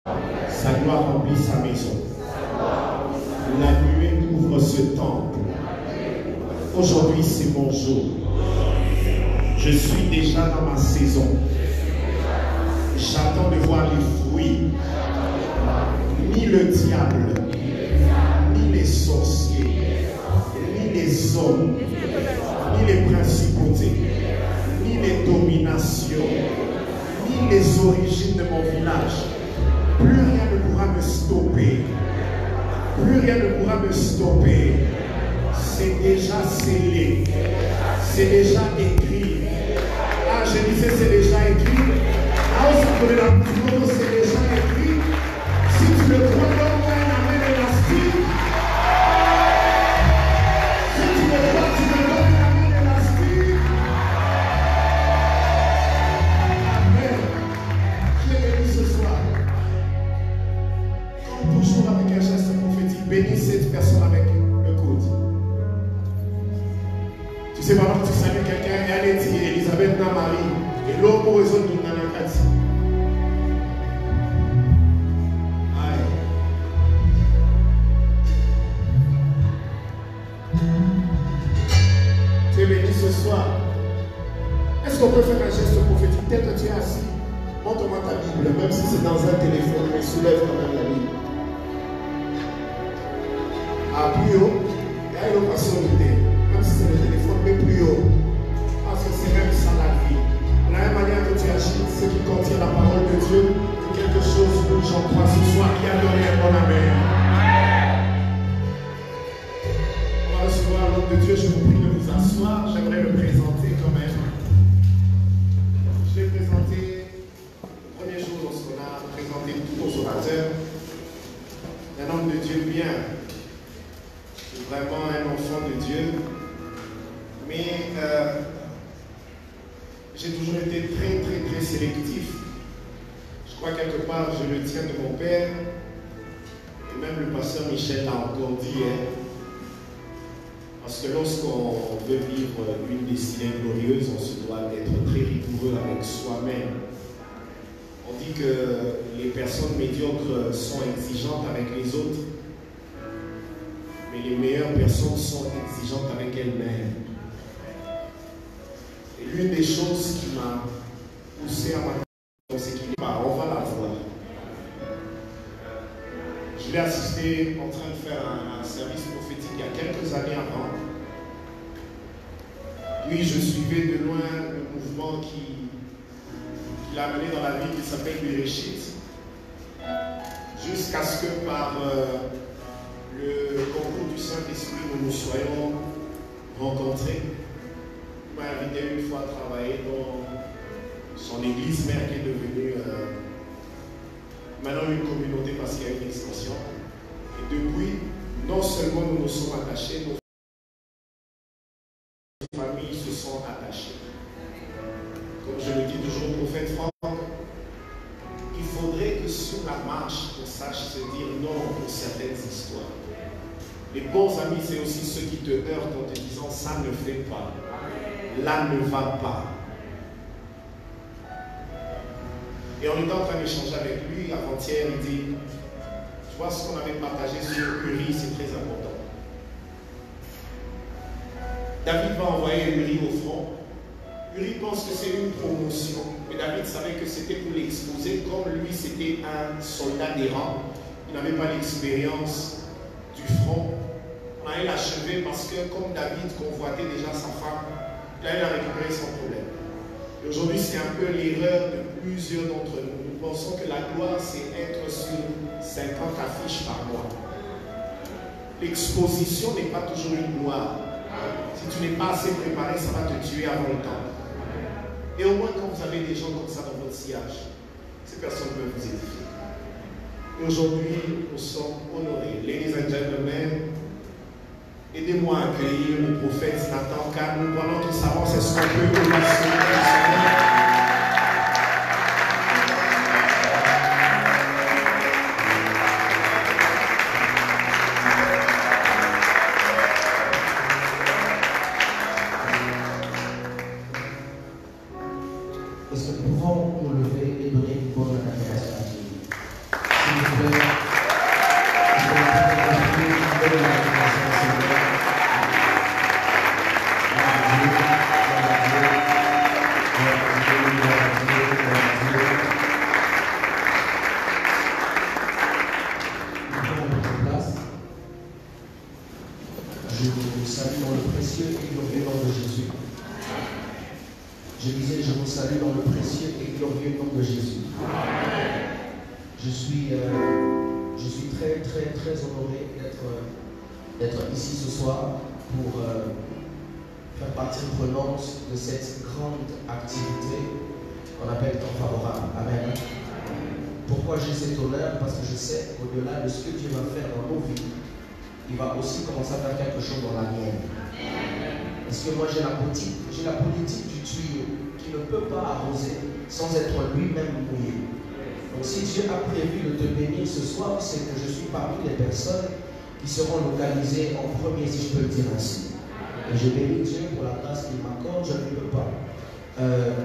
Sa gloire remplit sa maison. La nuée couvre ce temple. Aujourd'hui, c'est mon jour. Je suis déjà dans ma saison. J'attends de voir les fruits. Ni le diable, ni les sorciers, ni les hommes, ni les principautés, ni les dominations, ni les origines de mon village. Plus rien ne pourra me stopper. Plus rien ne pourra me stopper. C'est déjà scellé. C'est déjà écrit. Ah, je disais, c'est déjà écrit. Ah, on s'en connaît la bouche, c'est déjà écrit. Si tu le crois, donne-moi un amen élastique. Si tu le crois, tu me donnes un amen élastique. Amen. Je l'ai béni ce soir. Comme toujours avec un geste prophétique, bénis cette personne avec le coude. Tu sais, pendant que tu salues quelqu'un, et allez dire Elisabeth na Marie, et l'homme au réseau de Nanakati. Tu es béni ce soir. Est-ce qu'on peut faire un geste prophétique? Tel que tu es assis, montre-moi ta Bible, même si c'est dans un téléphone, mais soulève quand même la Bible. Ah, plus haut, il y a une opportunité. Même si c'est le téléphone, mais plus haut. Parce que c'est même ça la vie. De la même manière que tu agites ce qui contient la parole de Dieu, quelque chose où j'en crois ce soir qui a donné un bon amen. On va recevoir l'homme de Dieu, je vous prie de vous asseoir. J'aimerais le présenter quand même. Je l'ai présenté le premier jour lorsqu'on a présenté tous aux orateurs. Un homme de Dieu bien. Vraiment un enfant de Dieu. Mais j'ai toujours été très sélectif. Je crois quelque part, je le tiens de mon père. Et même le pasteur Michel l'a encore dit. Parce que lorsqu'on veut vivre une destinée glorieuse, on se doit être très rigoureux avec soi-même. On dit que les personnes médiocres sont exigeantes avec les autres. Mais les meilleures personnes sont exigeantes avec elles-mêmes. Et l'une des choses qui m'a poussé à ma c'est qu'il n'est pas, on va la voir. Je l'ai assisté en train de faire un service prophétique il y a quelques années avant. Lui, je suivais de loin le mouvement qui l'a amené dans la ville qui s'appelle Bereshit. Jusqu'à ce que par le concours du Saint-Esprit, nous nous soyons rencontrés. Il m'a invité une fois à travailler dans son église mère qui est devenue maintenant une communauté parce qu'il y a une extension. Et depuis, non seulement nous nous sommes attachés, nos familles se sont attachées. Comme je le dis toujours au prophète Franck, il faudrait que sur la marche, on sache se dire non pour certaines histoires. Les bons amis, c'est aussi ceux qui te heurtent en te disant ça ne fait pas, là ne va pas. Et on était en train d'échanger avec lui avant-hier, il dit, tu vois ce qu'on avait partagé sur Uri, c'est très important. David va envoyer Uri au front. Uri pense que c'est une promotion, mais David savait que c'était pour l'exposer, comme lui c'était un soldat d'errant, il n'avait pas l'expérience du front. On allait l'achever parce que comme David convoitait déjà sa femme, là il a récupéré son problème. Et aujourd'hui c'est un peu l'erreur de plusieurs d'entre nous. Nous pensons que la gloire c'est être sur 50 affiches par mois. L'exposition n'est pas toujours une gloire. Si tu n'es pas assez préparé, ça va te tuer avant le temps. Et au moins quand vous avez des gens comme ça dans votre sillage, ces personnes peuvent vous édifier. Et aujourd'hui, nous sommes honorés. Ladies and gentlemen, aidez-moi à accueillir le prophète Nathan Kanou. Pendant qu'il s'avance, est-ce qu'on peut remercier Est-ce que nous pouvons nous lever et donner une bonne acclamation à Dieu? Au-delà de ce que Dieu va faire dans nos vies, il va aussi commencer à faire quelque chose dans la mienne. Parce que moi j'ai la politique du tuyau qui ne peut pas arroser sans être lui-même mouillé. Donc si Dieu a prévu de te bénir ce soir, c'est que je suis parmi les personnes qui seront localisées en premier, si je peux le dire ainsi. Et je bénis Dieu pour la grâce qu'il m'accorde. Je ne peux pas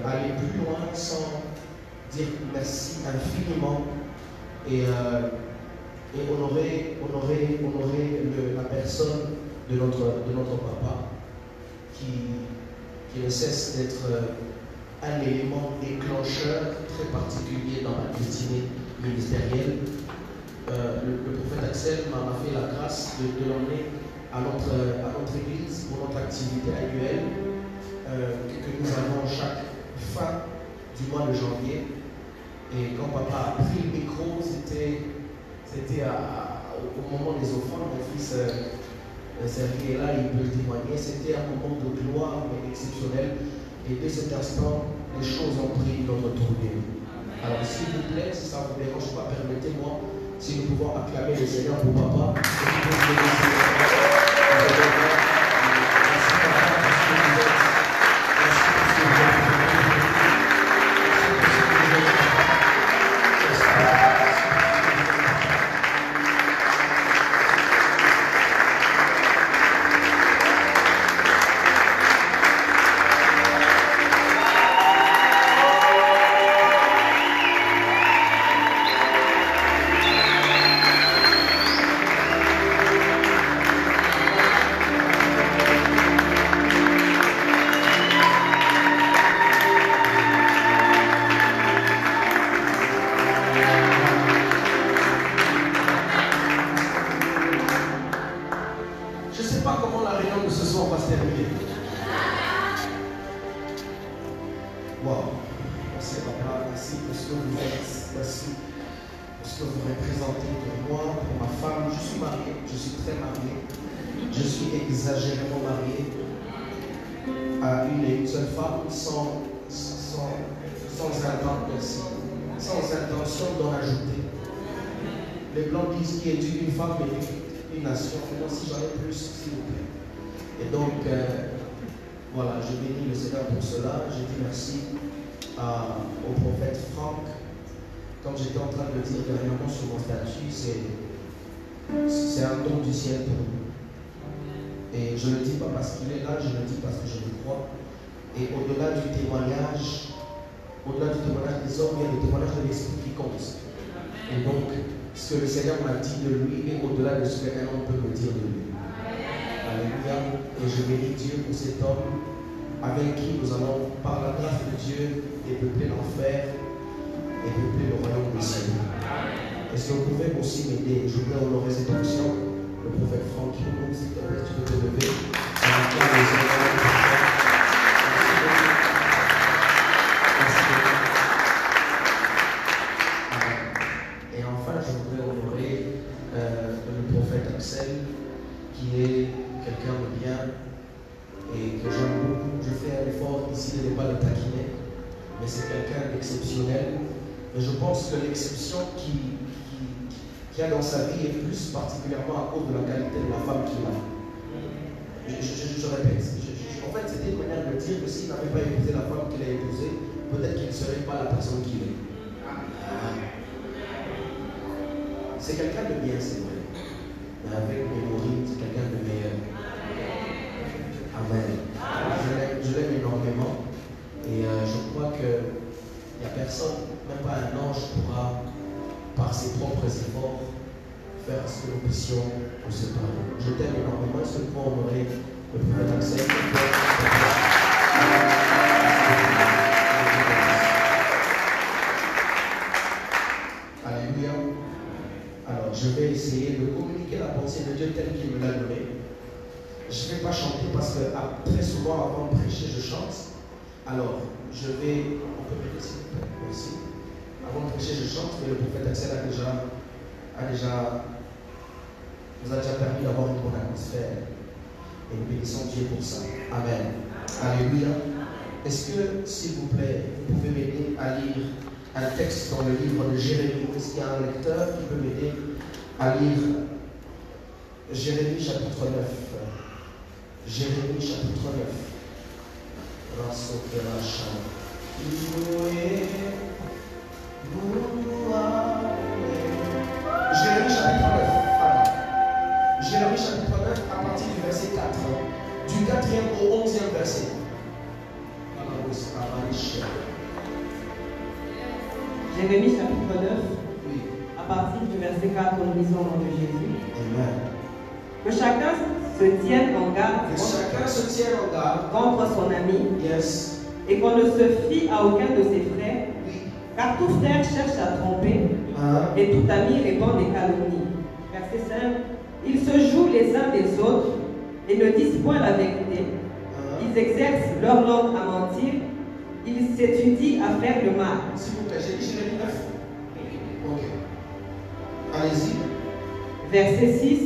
aller plus loin sans dire merci infiniment et honorer la personne de notre papa qui ne cesse d'être un élément déclencheur très particulier dans ma destinée ministérielle. Le prophète Axel m'a fait la grâce de l'emmener à notre église pour notre activité annuelle que nous avons chaque fin du mois de janvier. Et quand papa a pris le micro, c'était au moment des offrandes. Mon fils Sergi est là, il peut le témoigner. C'était un moment de gloire mais exceptionnel. Et dès cet instant, les choses ont pris notre tournure. Alors s'il vous plaît, si ça ne vous dérange pas, permettez-moi, si nous pouvons acclamer le Seigneur pour papa. Qui éduque une femme et une nation. Moi, si j'en ai plus, s'il vous plaît. Et donc, voilà, je bénis le Seigneur pour cela. Je dis merci au prophète Franck. Comme j'étais en train de le dire dernièrement sur mon statut, c'est un don du ciel pour nous. Et je ne le dis pas parce qu'il est là, je le dis parce que je le crois. Et au-delà du témoignage des hommes, il y a le témoignage de l'esprit qui compte. Et donc, ce que le Seigneur m'a dit de lui est au-delà de ce qu'un homme peut me dire de lui. Alléluia. Et je bénis Dieu pour cet homme avec qui nous allons, par la grâce de Dieu, dépeupler l'enfer et peupler le royaume des cieux. Est-ce que vous pouvez aussi m'aider? Je voudrais honorer cette onction. Le prophète Franck, s'il te plaît, tu peux te lever. Et enfin, je voudrais honorer le prophète Axel, qui est quelqu'un de bien et que j'aime beaucoup. Je fais un effort ici de ne pas le taquiner, mais c'est quelqu'un d'exceptionnel. Et je pense que l'exception qu'il a dans sa vie est plus particulièrement à cause de la qualité de la femme qu'il a. Je répète, en fait, c'était une manière de dire que s'il n'avait pas épousé la femme qu'il a épousée, peut-être qu'il ne serait pas la personne qu'il est. C'est quelqu'un de bien, c'est vrai. Mais avec mémoire, c'est quelqu'un de meilleur. Amen. Je l'aime énormément. Et je crois qu'il n'y a personne, même pas un ange, pourra par ses propres efforts, faire ce que nous puissions nous séparer. Je t'aime énormément. Est-ce que nous pouvons honorer le prophète Axel? Alléluia. Alors, je vais essayer de communiquer la pensée de Dieu telle qu'il me l'a donnée. Je ne vais pas chanter parce que très souvent, avant de prêcher, je chante. Alors, je vais... On peut mettre ici, merci. Avant de prêcher, je chante, mais le prophète Axel nous a déjà permis d'avoir une bonne atmosphère. Et nous bénissons Dieu pour ça. Amen. Alléluia. Est-ce que, s'il vous plaît, vous pouvez m'aider à lire un texte dans le livre de Jérémie? Est-ce qu'il y a un lecteur qui peut m'aider à lire Jérémie chapitre 9? Jérémie chapitre 9. Jérémie chapitre 9. Jérémie chapitre 9 à partir du verset 4. Du 4e au 11e verset. Jérémie chapitre 9. Oui. À partir du verset 4, nous lisons au nom de Jésus. Amen. Que chacun se tienne en garde. Que chacun se tienne en garde contre son ami. Yes. Et qu'on ne se fie à aucun de ses frères. Oui. Car tout frère cherche à tromper. Et tout ami répand des calomnies. Verset 5. Ils se jouent les uns des autres et ne disent point la vérité. Ils exercent leur langue à mentir. Ils s'étudient à faire le mal. S'il vous plaît, j'ai dit Jérémie 9. Ok. Allez-y. Verset 6.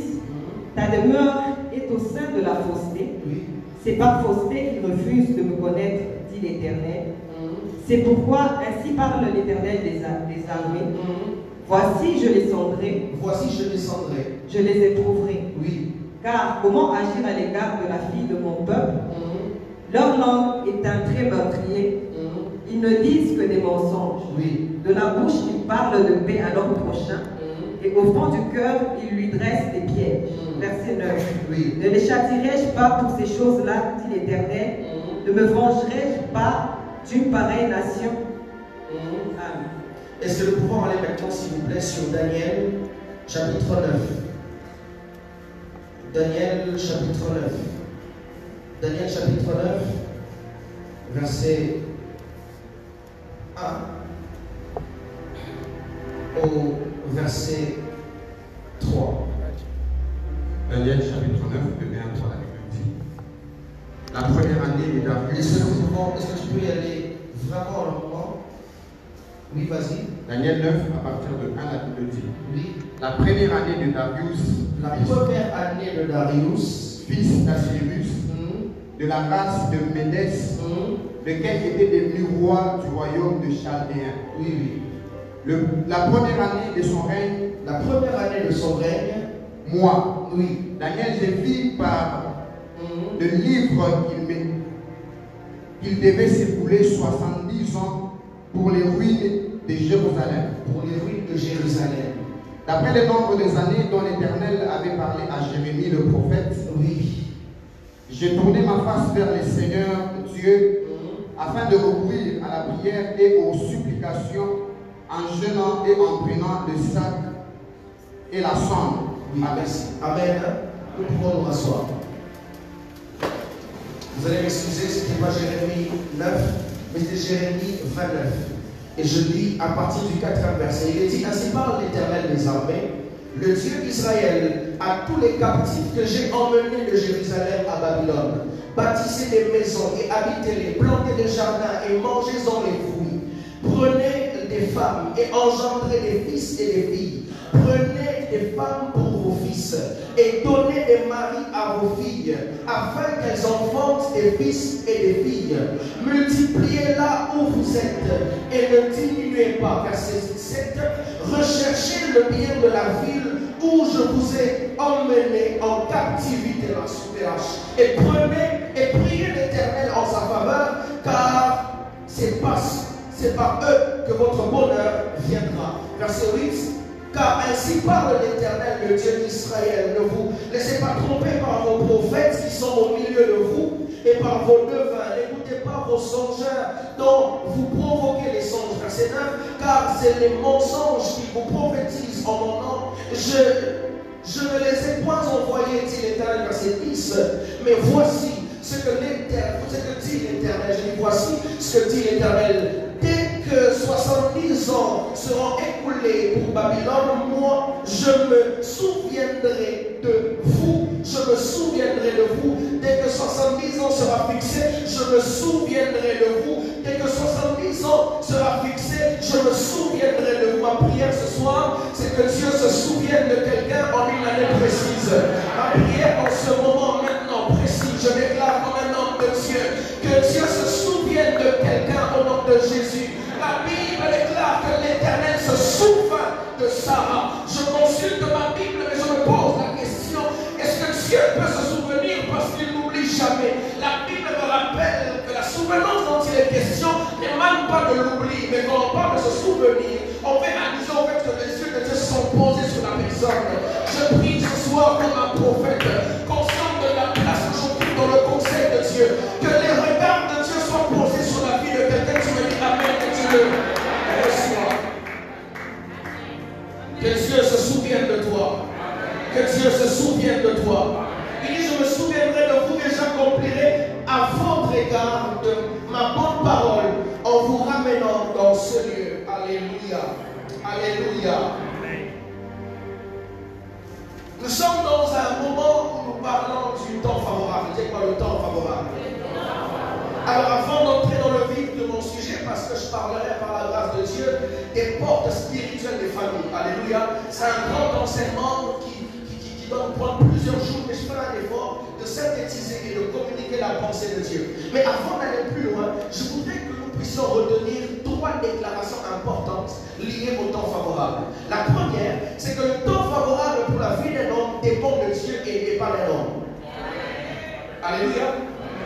Ta demeure est au sein de la fausseté. Oui. C'est par fausseté qu'ils refusent de me connaître, dit l'Éternel. C'est pourquoi ainsi parle l'Éternel des armées. Voici, je les sondrai. Voici, je descendrai. Je les éprouverai. Oui. Car comment agir à l'égard de la fille de mon peuple? Leur langue est un trait meurtrier. Ils ne disent que des mensonges. Oui. De la bouche, ils parlent de paix à leur prochain. Et au fond du cœur, ils lui dressent des pièges. Verset 9. Oui. Ne les châtierai-je pas pour ces choses-là, dit l'Éternel? Ne me vengerai-je pas d'une pareille nation? Amen. Est-ce que nous pouvons aller maintenant, s'il vous plaît, sur Daniel, chapitre 9. Daniel, chapitre 9. Daniel, chapitre 9, verset 1 au verset 3. Daniel, chapitre 9, de 1 à 3, la Bible dit. La première année de Darius. Est-ce que tu peux y aller vraiment lentement? Oui, vas-y. Daniel 9, à partir de 1, la Bible dit. Oui. La première année de Darius. La première année de Darius, fils d'Assyrus, de la race de Médès, lequel était devenu roi du royaume de Chaldéen. Oui, oui. La première année de son règne. La première année de son règne. Moi. Oui. Daniel, j'ai vu par le livre qu'il devait s'écouler 70 ans pour les ruines de Jérusalem. Pour les ruines de Jérusalem. D'après le nombre des années dont l'Éternel avait parlé à Jérémie le prophète, oui. J'ai tourné ma face vers le Seigneur Dieu afin de recourir à la prière et aux supplications en jeûnant et en prenant le sac et la sonde. Oui, merci. Amen. Nous pouvons nous rasseoir. Vous allez m'excuser, ce n'était pas Jérémie 9, mais c'était Jérémie 29. Et je lis à partir du 4e verset. Il est dit, ainsi parle l'Éternel des armées, le Dieu d'Israël, à tous les captifs que j'ai emmenés de Jérusalem à Babylone. Bâtissez des maisons et habitez-les, plantez des jardins et mangez-en les fruits. Prenez des femmes et engendrez des fils et des filles. Prenez des femmes pour vos fils et donnez des maris à vos filles, afin qu'elles enfantent des fils et des filles. Multipliez là où vous êtes et ne diminuez pas. Verset 7. Recherchez le bien de la ville où je vous ai emmené en captivité, et prenez et priez l'Éternel en sa faveur, car c'est par eux que votre bonheur viendra. Verset 8. Car ainsi parle l'Éternel, le Dieu d'Israël. Ne vous laissez pas tromper par vos prophètes qui sont au milieu de vous et par vos devins. n'écoutez pas vos songeurs dont vous provoquez les songes. Verset 9, car c'est les mensonges qui vous prophétisent en mon nom. Je ne les ai point envoyés, dit l'Éternel, verset 10, mais voici ce que dit l'Éternel. Je dis voici ce que dit l'Éternel. Dès que 70 ans seront écoulés pour Babylone, moi je me souviendrai de vous. Je me souviendrai de vous. Dès que 70 ans sera fixé, je me souviendrai de vous. Dès que 70 ans sera fixé, je me souviendrai de vous. Ma prière ce soir, c'est que Dieu se souvienne de quelqu'un en une année précise. Ma prière en ce moment maintenant précis, je déclare comme un homme de Dieu, que Dieu se souvienne de quelqu'un au nom de Jésus. La Bible déclare que l'Éternel se souvient de Sarah. Je consulte ma Bible et je me pose la question, est-ce que Dieu peut se souvenir parce qu'il n'oublie jamais? La Bible me rappelle que la souvenance dont il est question n'émane pas de l'oubli, mais quand on parle de se souvenir, on fait allusion au fait que les yeux de Dieu sont posés sur la personne. Je prie ce soir comme un prophète, conscient de la place que j'occupe dans le conseil de Dieu, que les regards de Dieu soient posés sur la vie de quelqu'un. Tu me dis amen et tu le reçois. Que Dieu se souvienne de toi. Que Dieu se souvienne de toi. Il dit, je me souviendrai de vous et j'accomplirai à votre égard de ma bonne parole en vous ramenant dans ce lieu. Alléluia. Alléluia. Nous sommes dans un moment où nous parlons du temps favorable. C'est quoi le temps favorable? Alors avant d'entrer dans le vif de mon sujet, parce que je parlerai par la grâce de Dieu des portes spirituelles des familles. Alléluia. C'est un grand enseignement qui doit nous prendre plusieurs jours, mais je ferai un effort de synthétiser et de communiquer la pensée de Dieu. Mais avant d'aller plus loin, je voudrais que nous puissions retenir 3 déclarations importantes liées au temps favorable. La première, c'est que le temps favorable pour la vie d'un homme dépend de Dieu et pas d'un homme. Alléluia.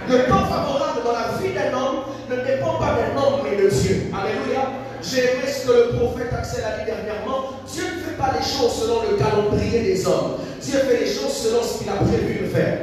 Le temps favorable dans la vie d'un homme ne dépend pas d'un homme, mais de Dieu. Alléluia. J'ai aimé ce que le prophète Axel a dit dernièrement. Dieu ne fait pas les choses selon le calendrier des hommes. Dieu fait les choses selon ce qu'il a prévu de faire.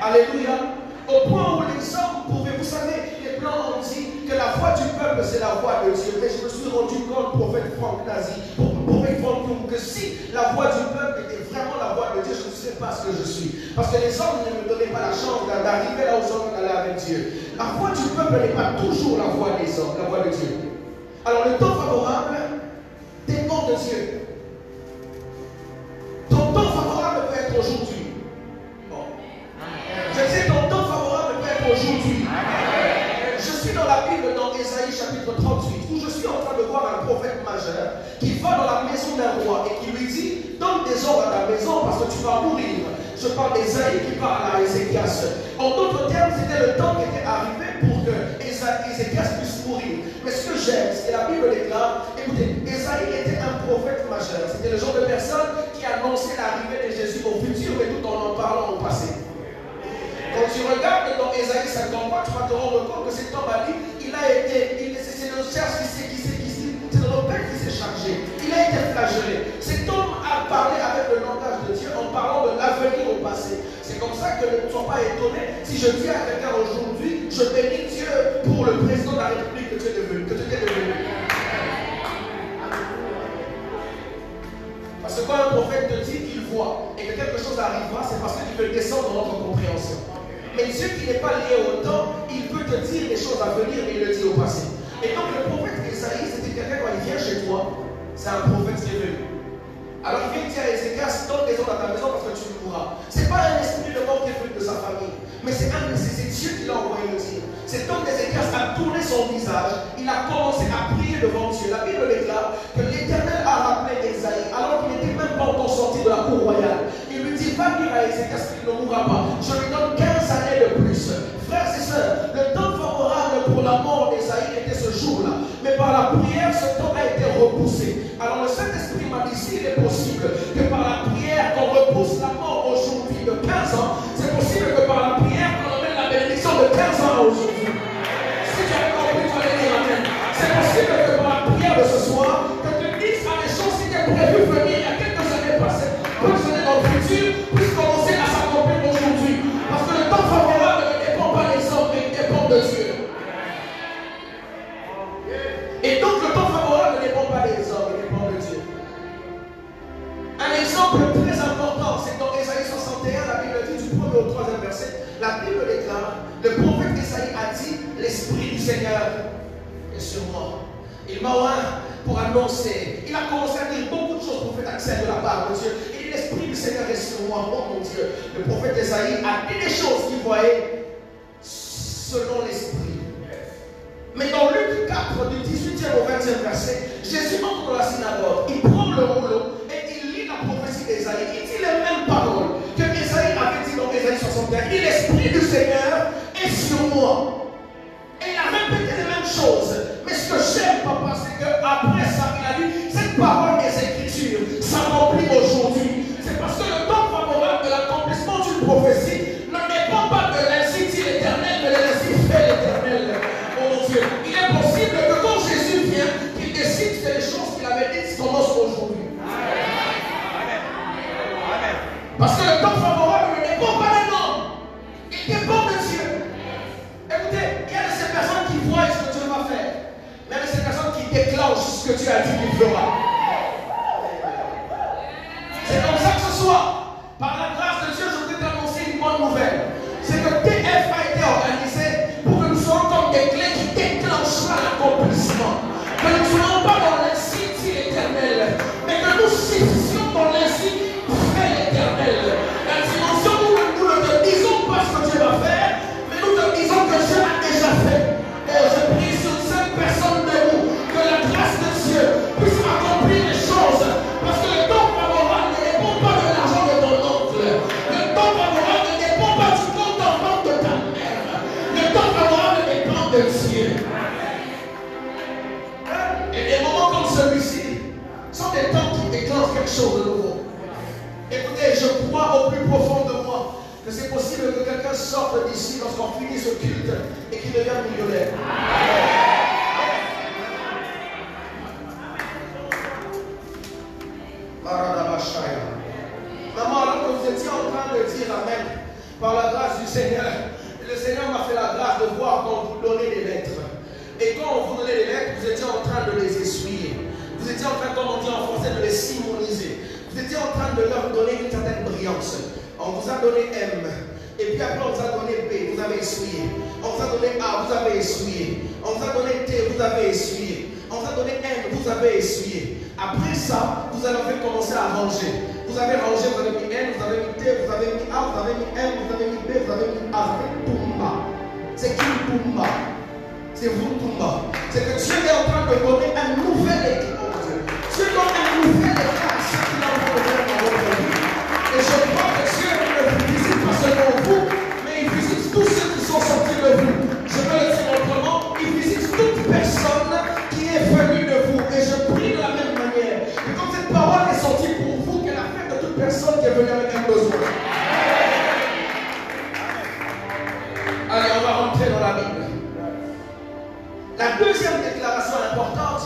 Alléluia. Au point où les hommes pouvaient, vous savez, les blancs ont dit que la voix du peuple c'est la voix de Dieu. Mais je me suis rendu compte, prophète Franck Nazi, prophète Franck Young, que si la voix du peuple était vraiment la voix de Dieu, je ne sais pas ce que je suis. Parce que les hommes ne me donnaient pas la chance d'arriver là où j'en allais avec Dieu. La voix du peuple n'est pas toujours la voix des hommes, la voix de Dieu. Alors le temps favorable dépend de Dieu. Ton temps favorable peut être aujourd'hui. Bon. Je sais, ton temps favorable peut être aujourd'hui. Je suis dans la Bible, dans Ésaïe chapitre 38, où je suis en train de voir un prophète majeur qui va dans la maison d'un roi et qui lui dit, donne des ordres à ta maison parce que tu vas mourir. Je parle d'Ésaïe qui parle à Ézéchias. En d'autres termes, c'était le temps qui était arrivé pour que Ézéchias puisse mourir. Mais ce que j'aime, c'est que la Bible déclare, écoutez, Ésaïe était un prophète majeur. C'était le genre de personne qui annonçait l'arrivée de Jésus au futur, mais tout en parlant au passé. Quand tu regardes dans Ésaïe 53, tu vas te rendre compte que cet homme a dit, c'est le cherche c'est le rebelle qui s'est chargé. Il a été flagellé. Cet homme a parlé avec le langage de Dieu en parlant de l'avenir au passé. C'est comme ça que ne sois pas étonné si je dis à quelqu'un aujourd'hui, je bénis Dieu pour le président de la République que tu es devenu. Parce que quand un prophète te dit qu'il voit et que quelque chose arrivera, c'est parce qu'il veut descendre dans notre compréhension. Mais Dieu qui n'est pas lié au temps, il peut te dire des choses à venir, mais il le dit au passé. Et donc le prophète Ésaïe, c'était quelqu'un quand il vient chez toi, c'est un prophète qui est venu. Alors il vient dire à Ézéchias, donne des ordres à ta maison parce que tu mourras. Ce n'est pas un esprit de mort qui est venu de sa famille, mais c'est Dieu qui l'a envoyé le dire. Cet homme d'Ézéchias a tourné son visage, il a commencé à prier devant Dieu. La Bible déclare que l'Éternel a rappelé Ésaïe alors qu'il n'était même pas encore sorti de la cour royale. Il lui dit, va dire à Ézéchias qu'il ne mourra pas. Je lui donne 15 années de plus. Frères et sœurs, le temps favorable pour la mort d'Ésaïe était ce jour-là. Mais par la prière, ce temps a été repoussé. Alors le Saint-Esprit m'a dit, s'il est possible que par la prière, qu'on repousse la mort aujourd'hui de 15 ans, c'est possible que par la prière, qu'on emmène la bénédiction de 15 ans aujourd'hui. Si tu as compris, tu vas dire amen. C'est possible que par la prière de ce soir, que tu dises à des choses qui étaient prévues venir il y a quelques années passées, quelques années dans le futur, puissent commencer à s'accomplir aujourd'hui. Parce que le temps favorable ne dépend pas des hommes, mais il dépend de Dieu. exemple très important, c'est dans Ésaïe 61, la Bible dit du 1er au 3e verset, la Bible déclare, le prophète Ésaïe a dit, l'Esprit du Seigneur est sur moi. Il m'a oint pour annoncer. Il a commencé à dire beaucoup de choses, prophète Axel, de la part de Dieu. Et l'Esprit du Seigneur est sur moi, oh mon Dieu. Le prophète Ésaïe a dit des choses qu'il voyait selon l'Esprit. Mais dans Luc 4, du 18e au 20e verset, Jésus entre dans la synagogue, il prend le rouleau et il lit la prophétie d'Ésaïe. Il dit les mêmes paroles que Ésaïe avait dit dans Ésaïe 61. Il dit l'Esprit du Seigneur est sur moi. Et il a répété les mêmes choses. Mais ce que j'aime, papa, c'est qu'après ça, il a dit cette parole des Écritures s'accomplit aujourd'hui. C'est parce que le temps favorable de l'accomplissement d'une prophétie ne dépend pas de l'ainsi dit l'Éternel, mais de l'ainsi fait l'Éternel. Oh mon Dieu, il est possible que quand Jésus vient, qu'il décide que les choses qu'il avait dites commencent aujourd'hui. Parce que le temps favorable ne dépend pas d'un homme, il dépend de Dieu. Écoutez, il y a de ces personnes qui voient ce que Dieu va faire. Mais il y a de ces personnes qui déclenchent ce que Dieu a dit qu'il fera. C'est comme ça que ce soit. Par la grâce de Dieu, je voudrais t'annoncer une bonne nouvelle. C'est que TF a été organisé pour que nous soyons comme des clés qui déclenchera l'accomplissement. Que nous ne soyons pas dans l'insi dit l'Éternel, mais que nous saisissions dans l'insi fait l'Éternel. La dimension où nous ne te disons pas ce que Dieu va faire, mais nous te disons que Dieu a déjà fait. Et je prie sur 5 personnes de vous que la grâce de Dieu puisse accomplir les choses. Parce que le temps favorable ne dépend pas de l'argent de ton oncle. Le temps favorable ne dépend pas du compte en banque de ta mère. Le temps favorable dépend de Dieu. Et des moments comme celui-ci sont des temps qui déclenchent quelque chose de nouveau. Écoutez, je crois au plus profond de moi que c'est possible que quelqu'un sorte d'ici lorsqu'on finit ce culte et qu'il devienne millionnaire. Maman, alors que vous étiez en train de dire Amen, par la grâce du Seigneur, le Seigneur m'a fait la grâce de voir quand vous donnez des lettres. Et quand on vous donnait les lettres, vous étiez en train de les essuyer. Vous étiez en train, comme on dit en français, de les simoniser. Vous étiez en train de leur donner une certaine brillance. On vous a donné M. Et puis après, on vous a donné B, vous avez essuyé. On vous a donné A, vous avez essuyé. On vous a donné T, vous avez essuyé. On vous a donné N, vous avez essuyé. Après ça, vous avez commencé à ranger. Vous avez rangé, vous avez mis N, vous avez mis T, vous avez mis A, vous avez mis M, vous avez mis B, vous avez mis A. Vous avez Toumba. C'est qui Toumba? C'est vous Toumba. C'est que Dieu est en train de donner un nouvel équilibre. Dieu donne un nouvel équilibre à ceux qui l'ont fait dans votre vie. Et je crois que Dieu ne vous visite pas seulement vous, mais il visite tous ceux qui sont sortis de vous. Je vais le dire autrement, il visite toute personne qui est venue de vous. Et je prie de la même manière. Et comme cette parole est sortie pour vous, qu'elle affecte toute personne qui est venue avec un besoin. Allez, on va rentrer dans la Bible. La deuxième déclaration importante,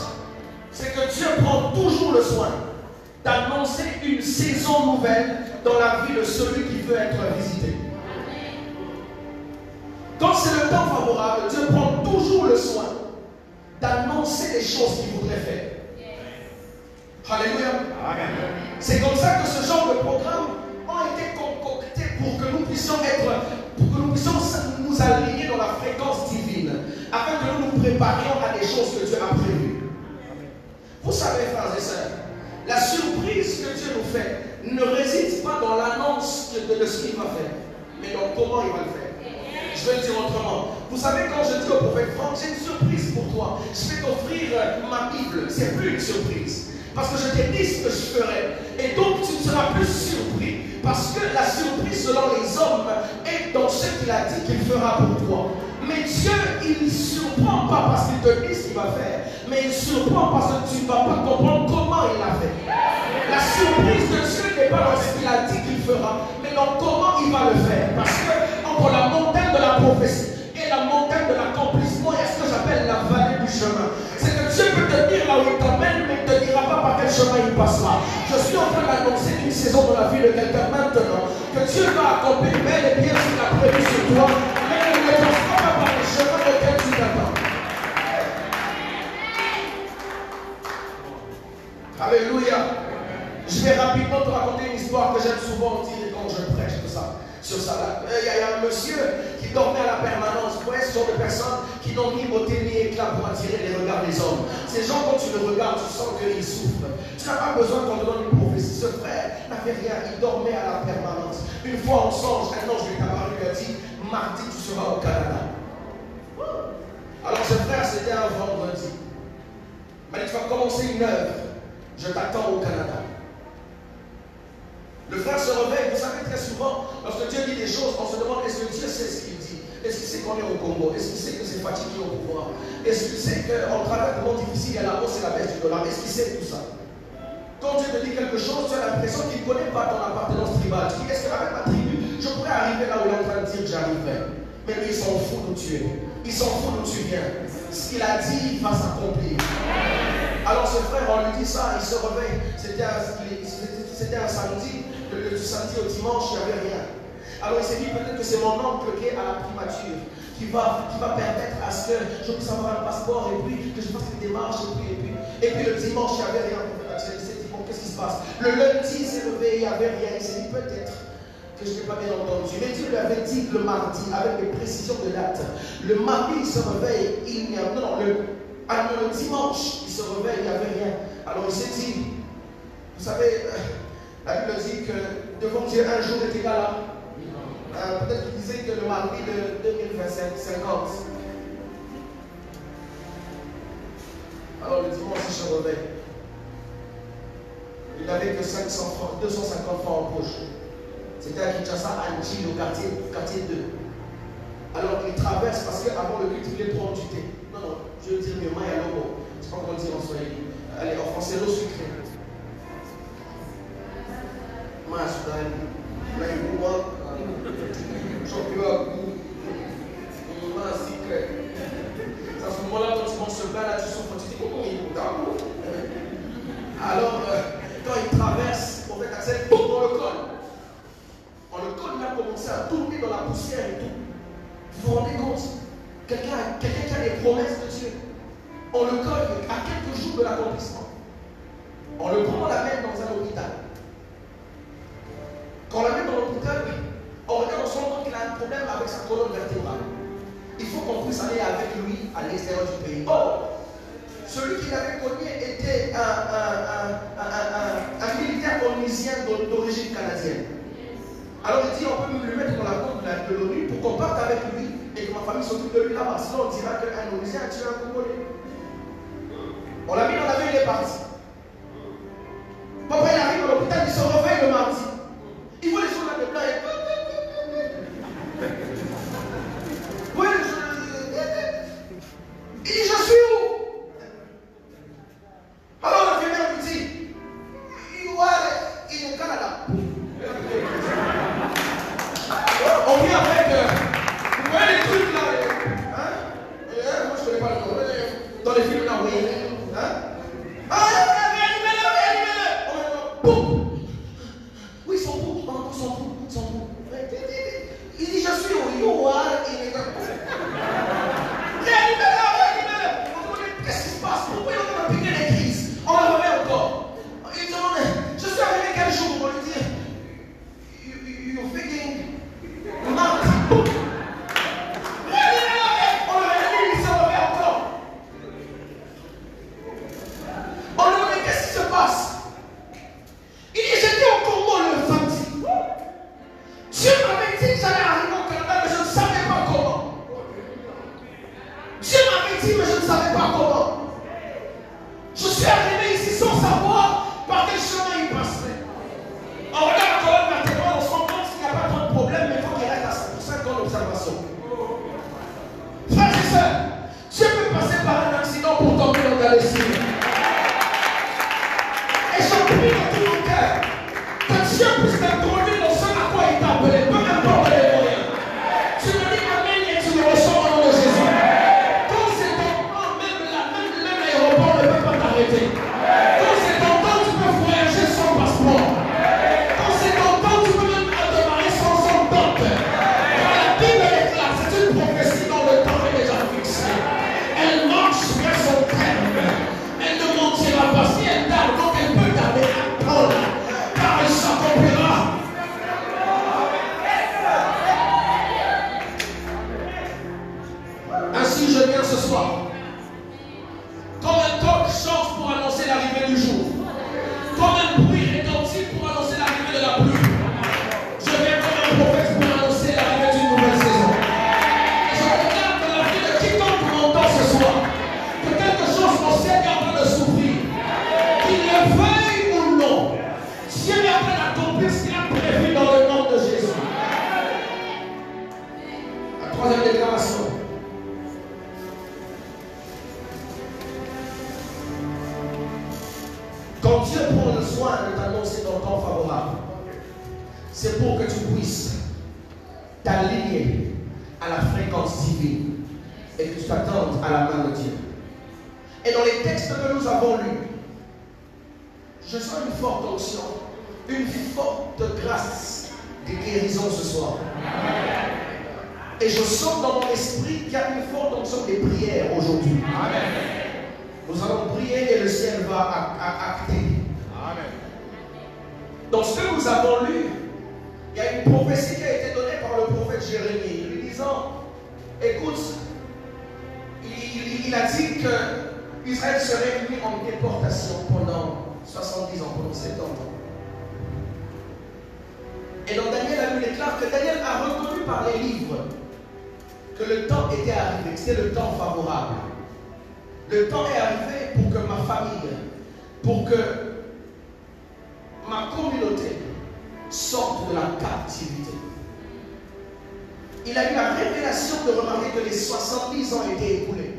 c'est que Dieu prend toujours le soin d'annoncer une saison nouvelle dans la vie de celui qui veut être visité. Quand c'est le temps favorable, Dieu prend toujours le soin d'annoncer les choses qu'il voudrait faire. Alléluia. C'est comme ça que ce genre de programmes ont été concoctés pour que nous puissions nous aligner dans la fréquence divine, afin que nous nous préparions à des choses que Dieu a prévues. Vous savez, frères et sœurs, la surprise que Dieu nous fait ne réside pas dans l'annonce de ce qu'il va faire, mais dans comment il va le faire. Je vais le dire autrement. Vous savez, quand je dis au prophète Franck, j'ai une surprise pour toi. Je vais t'offrir ma Bible. C'est plus une surprise. Parce que je t'ai dit ce que je ferai. Et donc tu ne seras plus surpris. Parce que la surprise selon les hommes est dans ce qu'il a dit qu'il fera pour toi. Mais Dieu, il ne surprend pas parce qu'il te dit ce qu'il va faire. Mais il surprend parce que tu ne vas pas comprendre comment il l'a fait. La surprise de Dieu n'est pas dans ce qu'il a dit qu'il fera, mais dans comment il va le faire. Parce que entre la montagne de la prophétie et la montagne de l'accomplissement, il y a ce que j'appelle la vallée du chemin. C'est que Dieu peut te dire là où il t'emmène, mais il ne te dira pas par quel chemin il passera. Je suis en train d'annoncer une saison dans la vie de quelqu'un maintenant, que Dieu va accomplir bel et bien ce qu'il a prévu sur toi, mais il ne passera pas par les chemins auxquels tu t'attends. Alléluia. Je Je vais rapidement te raconter une histoire que j'aime souvent dire quand je prêche de ça. Sur ça. Il y a un monsieur qui dormait à la permanence. Vous voyez ce genre de personnes qui n'ont ni beauté ni éclat pour attirer les regards des hommes. Ces gens, quand tu le regardes, tu sens qu'ils souffrent. Tu n'as pas besoin qu'on te donne une prophétie. Ce frère n'a fait rien, il dormait à la permanence. Une fois en songe, un ange lui est apparu, lui a dit, mardi tu seras au Canada. Alors ce frère, c'était un vendredi. Il m'a dit, tu vas commencer une œuvre. Je t'attends au Canada. Le frère se réveille, vous savez très souvent, lorsque Dieu dit des choses, on se demande, est-ce que Dieu sait ce qu'il dit? Est-ce qu'il sait qu'on est au Congo? Est-ce qu'il sait que c'est fatigué au pouvoir? Est-ce qu'il sait qu'on traverse des moments difficiles, il y a la hausse et la baisse du dollar? Est-ce qu'il sait tout ça? Quand Dieu te dit quelque chose, tu as l'impression qu'il ne connaît pas ton appartenance tribale. Tu dis, est-ce qu'avec ma tribu, je pourrais arriver là où il est en train de dire que j'arriverai? Mais lui, il s'en fout d'où tu es. Il s'en fout d'où tu viens. Ce qu'il a dit, il va s'accomplir. Alors ce frère, on lui dit ça, il se réveille. C'était un samedi. Du samedi au dimanche, il n'y avait rien. Alors il s'est dit peut-être que c'est mon oncle qui est à la primature qui va permettre à ce que je puisse avoir un passeport et puis que je fasse une démarche et puis le dimanche, il n'y avait rien. Il s'est dit bon, qu'est-ce qui se passe? Le lundi, il s'est levé, il n'y avait rien. Il s'est dit peut-être que je n'ai pas bien entendu. Mais Dieu lui avait dit le mardi avec des précisions de date. Le mardi, il se réveille, il n'y a le dimanche, il se réveille, il n'y avait rien. Alors il s'est dit, vous savez, la Bible dit que devant Dieu, un jour est égal à. Peut-être qu'il disait que le mardi de 2050. Alors le dimanche, il se réveille. Il n'avait que 250 francs en poche. C'était à Kinshasa, à Ndji, au quartier 2. Alors il traverse parce qu'avant le culte, il voulait prendre du thé. Non, je veux dire, mais moi, il y a l'eau. Je ne sais pas comment dire en swahili. Allez, en français, l'eau sucrée. Mas daí uma c'est à ce moment-là quand tu manges ce plat là tu souffres, tu dis comment il est d'accord. Alors quand il traverse on fait accès dans le col. Le col il a commencé à tourner dans la poussière et tout. Vous vous rendez compte? Quelqu'un qui a des promesses de Dieu. On le colle à quelques jours de l'accomplissement. On le prend, on l'amène dans un hôpital. Quand on l'amène dans l'hôpital, on regarde, on se rend compte qu'il a un problème avec sa colonne vertébrale. Il faut qu'on puisse aller avec lui à l'extérieur du pays. Or, celui qui l'avait cogné était un militaire onusien d'origine canadienne. Alors il dit, on peut lui mettre dans la compte de l'ONU pour qu'on parte avec lui et que ma famille s'occupe de lui là-bas. Sinon on dira qu'un onusien a tué un Congolais. On l'a mis dans l'avion, il est parti. Papa il arrive à l'hôpital, il se réveille le mardi. Il voit les choses là de blanc et il dit, je suis où? Alors l'infirmière lui dit, you are in the Canada. On vient avec, vous voyez les trucs là, hein? Moi je connais pas le nom, dans les films là, oui. Hein? Ah, boum! en train d'accomplir ce qu'il a prévu dans le nom de Jésus. La troisième déclaration. Quand Dieu prend le soin de t'annoncer ton temps favorable, c'est pour que tu puisses t'aligner à la fréquence divine et que tu t'attendes à la main de Dieu. Et dans les textes que nous avons lus, je sens une forte onction, une forte grâce de guérison ce soir. Et je sens dans mon esprit qu'il y a une forte onction des prières aujourd'hui. Nous allons prier et le ciel va acter. Dans ce que nous avons lu, il y a une prophétie qui a été donnée par le prophète Jérémie, lui disant, écoute, il a dit que Israël serait mis en déportation pendant 70 ans, pendant 70 ans. Et dans Daniel, la Bible déclare que Daniel a reconnu par les livres que le temps était arrivé, que c'était le temps favorable. Le temps est arrivé pour que ma famille, pour que ma communauté sorte de la captivité. Il a eu la révélation de remarquer que les 70 ans étaient écoulés.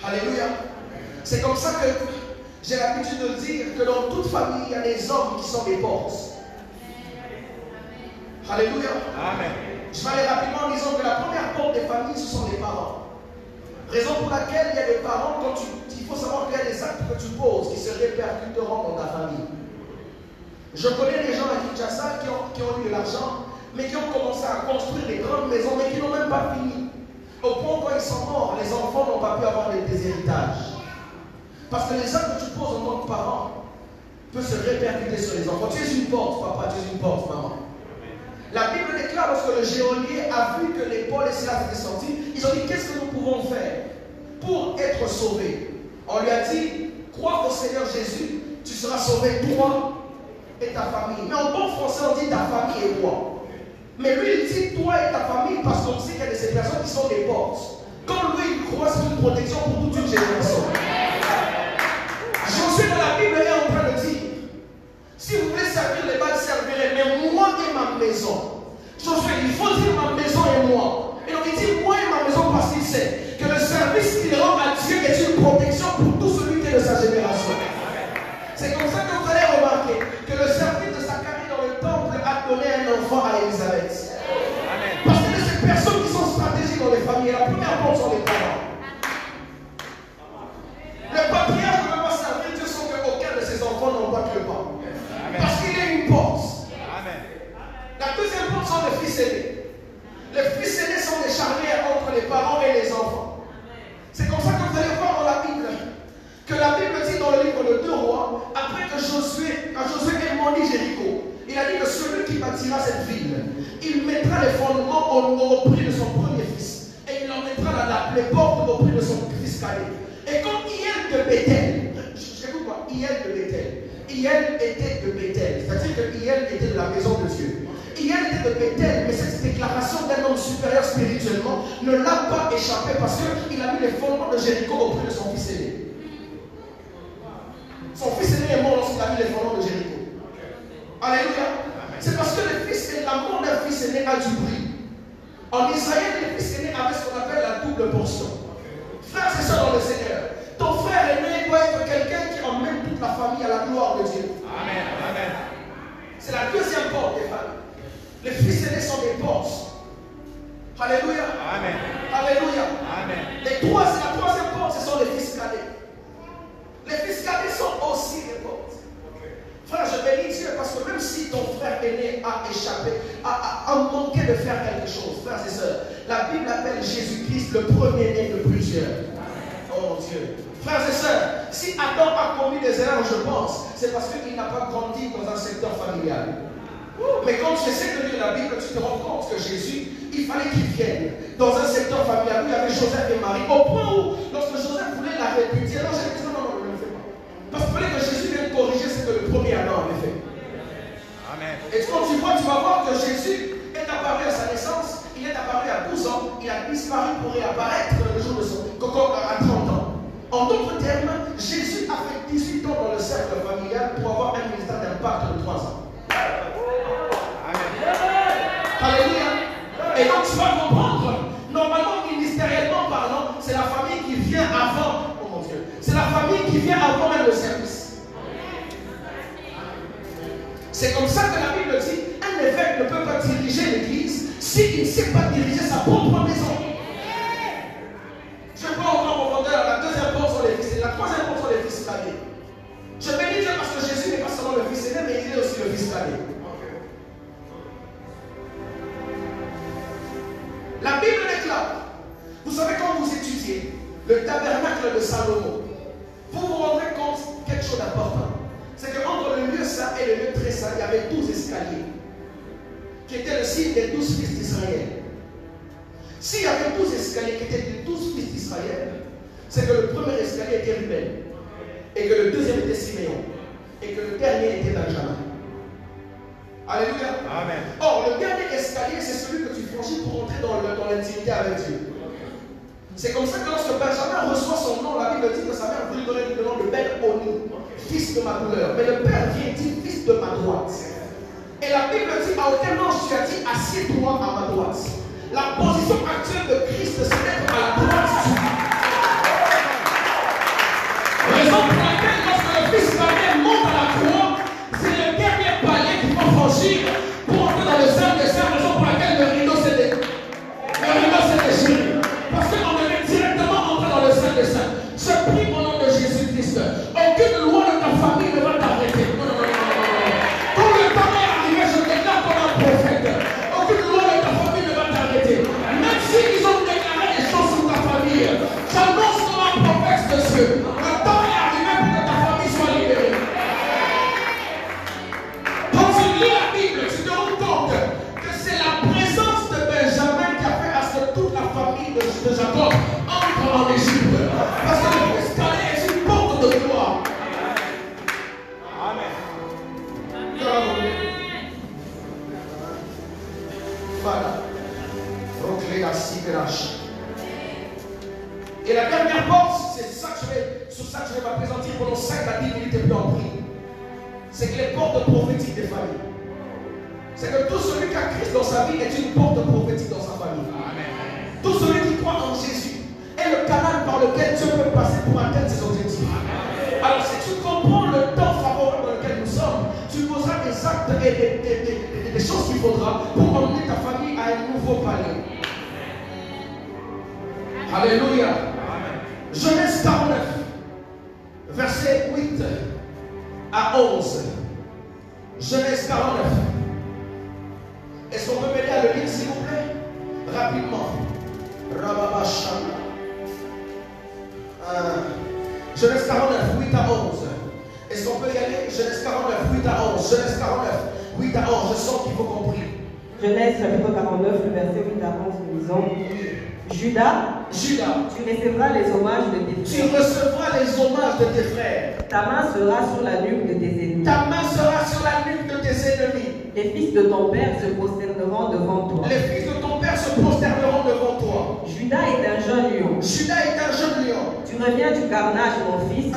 Alléluia. C'est comme ça que j'ai l'habitude de dire que dans toute famille, il y a des hommes qui sont des portes. Alléluia. Amen. Je vais aller rapidement en disant que la première porte des familles, ce sont les parents. Raison pour laquelle il y a des parents, il faut savoir qu'il y a des actes que tu poses qui se répercuteront dans ta famille. Je connais des gens à Kinshasa qui ont eu de l'argent, mais qui ont commencé à construire des grandes maisons, mais qui n'ont même pas fini. Au point où quand ils sont morts, les enfants n'ont pas pu avoir des héritages. Parce que les actes que tu poses en tant que parent peuvent se répercuter sur les enfants. Tu es une porte, papa, tu es une porte, maman. La Bible déclare, lorsque le geôlier a vu que les Paul et Silas étaient sortis, ils ont dit, qu'est-ce que nous pouvons faire pour être sauvés? On lui a dit, crois au Seigneur Jésus, tu seras sauvé, toi et ta famille. Mais en bon français, on dit ta famille et toi. Mais lui, il dit toi et ta famille parce qu'on sait qu'il y a de ces personnes qui sont des portes. Quand lui, il croit, c'est une protection pour toute une génération. Josué dans la Bible est en train de dire, si vous voulez servir les Baals, servez-les, mais moi et ma maison. Josué, il faut dire ma maison et moi. Et donc il dit moi et ma maison parce qu'il sait que le service qu'il rend à Dieu est une protection pour tout celui qui est de sa génération. C'est comme ça que vous allez remarquer que le service de Zacharie dans le temple a donné un enfant à Élisabeth. Parce que ces personnes qui sont stratégiques dans les familles, la première porte sont les parents. Le patriarche ne peut pas servir Dieu sans qu'aucun de ses enfants n'en batte le pas. Parce qu'il est une porte. La deuxième porte sont les fils aînés. Les fils aînés sont des charnières entre les parents et les enfants. C'est comme ça que vous allez voir dans la Bible que la Bible dit dans le livre de 2 Rois, après que Josué ait moli Jéricho, il a dit que celui qui bâtira cette ville, il mettra les fondements au prix de son premier fils. Et il en mettra les portes au prix de son fils cadet. Et comme Hiel de Bethel, écoute moi, Hiel de Bethel, Hiel était de Bethel, c'est-à-dire que Hiel était de la maison de Dieu. Hiel était de Bethel, mais cette déclaration d'un homme supérieur spirituellement ne l'a pas échappé parce qu'il a mis les fondements de Jéricho au prix de son fils aîné. Son fils aîné est mort lorsqu'il a mis les fondements de Jéricho. Alléluia. C'est parce que l'amour d'un fils aîné a du prix. En Israël, les fils aînés avaient ce qu'on appelle la double portion. Frères et sœurs dans le Seigneur, ton frère aîné doit être quelqu'un qui emmène toute la famille à la gloire de Dieu. Amen. Amen. C'est la deuxième porte des familles. Les fils aînés sont des portes. Alléluia. Amen. Alléluia. Amen. La troisième porte, ce sont les fils cadets. Les fils cadets sont aussi des portes. Frère, je bénis Dieu parce que même si ton frère aîné a échappé, a manqué de faire quelque chose, frères et sœurs, la Bible appelle Jésus-Christ le premier-né de plusieurs. Oh mon Dieu. Frères et sœurs, si Adam a commis des erreurs, je pense, c'est parce qu'il n'a pas grandi dans un secteur familial. Mais quand tu essaies de lire la Bible, tu te rends compte que Jésus, il fallait qu'il vienne dans un secteur familial où il y avait Joseph et Marie, au point où, lorsque Joseph voulait la répudier, non, j'ai dit non, ne le fais pas. Parce qu'il fallait que Jésus vienne corriger ce que le premier Adam avait fait. Amen. Et quand tu vois, tu vas voir que Jésus est apparu à sa naissance, il est apparu à 12 ans, il a disparu pour réapparaître le jour de son coco à 30 ans. En d'autres termes, Jésus a fait 18 ans dans le cercle familial pour avoir un ministère d'impact C'est comme ça que la Bible dit, un évêque ne peut pas diriger l'église s'il ne sait pas diriger sa propre maison. Je prends encore mon vendeur, la deuxième porte sur les fils, la troisième porte sur les fils cadets. Je bénis Dieu parce que Jésus n'est pas seulement le fils aîné, mais il est aussi le fils cadet. La Bible déclare, vous savez quand vous étudiez le tabernacle de Salomon, vous vous rendrez compte quelque chose d'important. C'est qu'entre le lieu saint et le lieu très saint, il y avait 12 escaliers qui étaient le signe des 12 fils d'Israël. S'il y avait 12 escaliers qui étaient les 12 fils d'Israël, c'est que le premier escalier était Ruben, et que le deuxième était Siméon, et que le dernier était Benjamin. Alléluia. Amen. Or, le dernier escalier, c'est celui que tu franchis pour entrer dans l'intimité avec Dieu. C'est comme ça que lorsque Benjamin reçoit son nom, la Bible dit que sa mère voulait donner le nom de Ben-Oni, fils de ma douleur. Mais le père vient dit fils de ma droite. Et la Bible dit à aucun ange tu as dit assieds-toi à ma droite. La position actuelle de Christ, c'est d'être à la droite du Dieu. Raison pour laquelle lorsque le fils cadet monte à la croix, c'est le dernier palier qu'il faut franchir pour entrer dans le sein des saints. Raison pour laquelle le rideau s'est déchiré. Parce qu'on devait directement entrer dans le sein des saints. Je prie au nom de Jésus-Christ. Aucune loi de ta famille ne va t'arrêter. Non, non, non, non. Quand le temps est arrivé, je déclare comme un prophète. Aucune loi de ta famille ne va t'arrêter. Même s'ils ont déclaré des choses sur ta famille, j'annonce comme un prophète de Dieu. Le temps est arrivé pour que ta famille soit libérée. Quand tu lis la Bible, tu te rends compte que c'est la présence de Benjamin qui a fait à ce que toute la famille de Jacob entre en Égypte. Parce que le fils cadet est une porte de gloire. Amen. Voilà. Et la dernière porte, c'est ça que sur ça que je vais m'appesantir pendant 5 à 10 minutes et plus en prix. C'est que les portes prophétiques des familles. C'est que tout celui qui a Christ dans sa vie est une porte prophétique dans sa famille. Amen. Tout celui qui croit en Jésus est le canal par lequel Dieu peut passer pour atteindre ses objectifs. Amen. Alors si tu comprends le temps favorable dans lequel nous sommes, tu poseras des actes et des choses qu'il faudra pour emmener ta famille à un nouveau palier. Alléluia. Amen. Genèse 49, verset 8 à 11. Genèse 49. Est-ce qu'on peut m'aider à le lire s'il vous plaît? Rapidement. Rababashana. Genèse 49, 8 à 11. Est-ce qu'on peut y aller? Genèse 49, 8 à 11. Genèse 49, 8 à 11. Je sens qu'il faut qu'on prie. Genèse chapitre 49, le verset 8 à 11, nous lisons. Judas, tu recevras les hommages de tes frères. Tu recevras les hommages de tes frères. Ta main sera sur la nuque de tes ennemis. Ta main sera sur la nuque de tes ennemis. Les fils de ton père se prosterneront devant toi. Les fils de ton père se prosterneront devant toi. Judas est un jeune lion. Judas est un jeune lion. Tu reviens du carnage, mon fils.